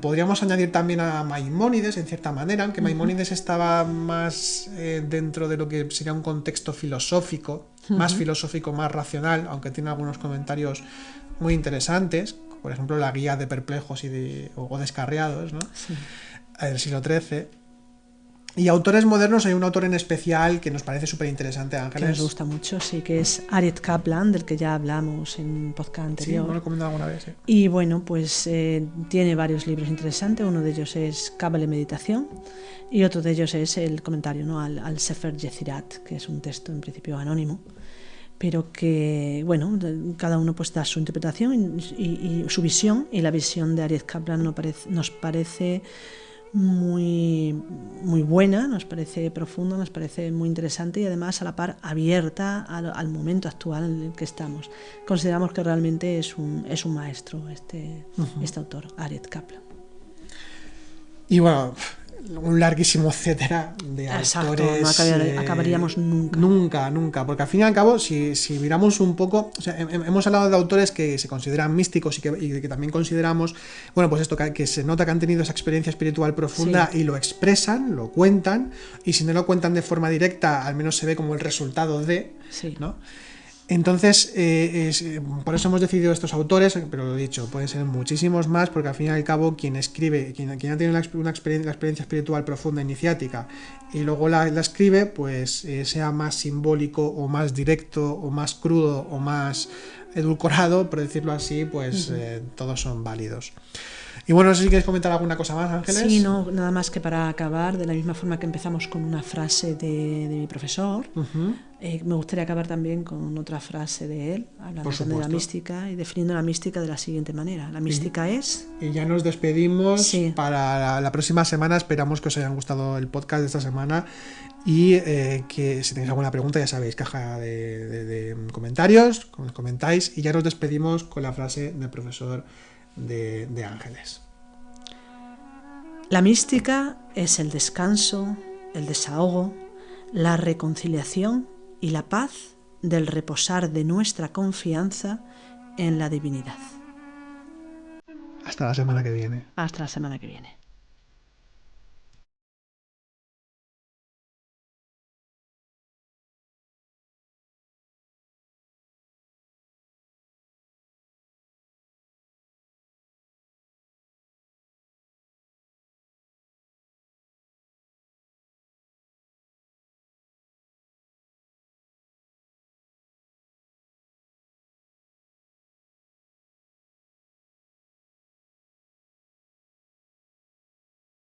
Speaker 2: Podríamos añadir también a Maimónides, en cierta manera, aunque Maimónides estaba más dentro de lo que sería un contexto filosófico, más racional, aunque tiene algunos comentarios muy interesantes. Por ejemplo, la guía de perplejos o descarriados, ¿no? Sí. Del siglo XIII. Y autores modernos, hay un autor en especial que nos parece súper interesante, Ángeles.
Speaker 1: Que nos gusta mucho, sí, que es Ariet Kaplan, del que ya hablamos en un podcast anterior.
Speaker 2: Sí, lo he recomendado alguna vez, sí.
Speaker 1: Y bueno, pues tiene varios libros interesantes. Uno de ellos es Cábala y Meditación, y otro de ellos es el comentario, ¿no?, al Sefer Yezirat, que es un texto en principio anónimo, pero que, bueno, cada uno pues da su interpretación y su visión, y la visión de Ariet Kaplan nos parece muy, muy buena, nos parece profunda, nos parece muy interesante y además a la par abierta al momento actual en el que estamos. Consideramos que realmente es un maestro este autor, Ariet Kaplan.
Speaker 2: Y bueno, un larguísimo etcétera de autores.
Speaker 1: No acabaríamos
Speaker 2: nunca, porque al fin y al cabo, si miramos un poco, o sea, hemos hablado de autores que se consideran místicos y que también consideramos, bueno, pues esto, que se nota que han tenido esa experiencia espiritual profunda, y lo expresan, lo cuentan, y si no lo cuentan de forma directa, al menos se ve como el resultado de, ¿no? Entonces, por eso hemos decidido estos autores, pero lo he dicho, pueden ser muchísimos más, porque al fin y al cabo quien escribe, quien ya tiene la experiencia espiritual profunda, iniciática, y luego la escribe, pues sea más simbólico o más directo o más crudo o más edulcorado, por decirlo así, pues todos son válidos. Y bueno, no sé si quieres comentar alguna cosa más, Ángeles.
Speaker 1: Sí, no, nada más que para acabar, de la misma forma que empezamos con una frase de mi profesor, me gustaría acabar también con otra frase de él, hablando también de la mística y definiendo la mística de la siguiente manera. La mística es...
Speaker 2: Y ya nos despedimos para la próxima semana. Esperamos que os haya gustado el podcast de esta semana y que si tenéis alguna pregunta, ya sabéis, caja de comentarios, comentáis, y ya nos despedimos con la frase del profesor de Ángeles.
Speaker 1: La mística es el descanso, el desahogo, la reconciliación y la paz del reposar de nuestra confianza en la divinidad.
Speaker 2: Hasta la semana que viene.
Speaker 1: Hasta la semana que viene.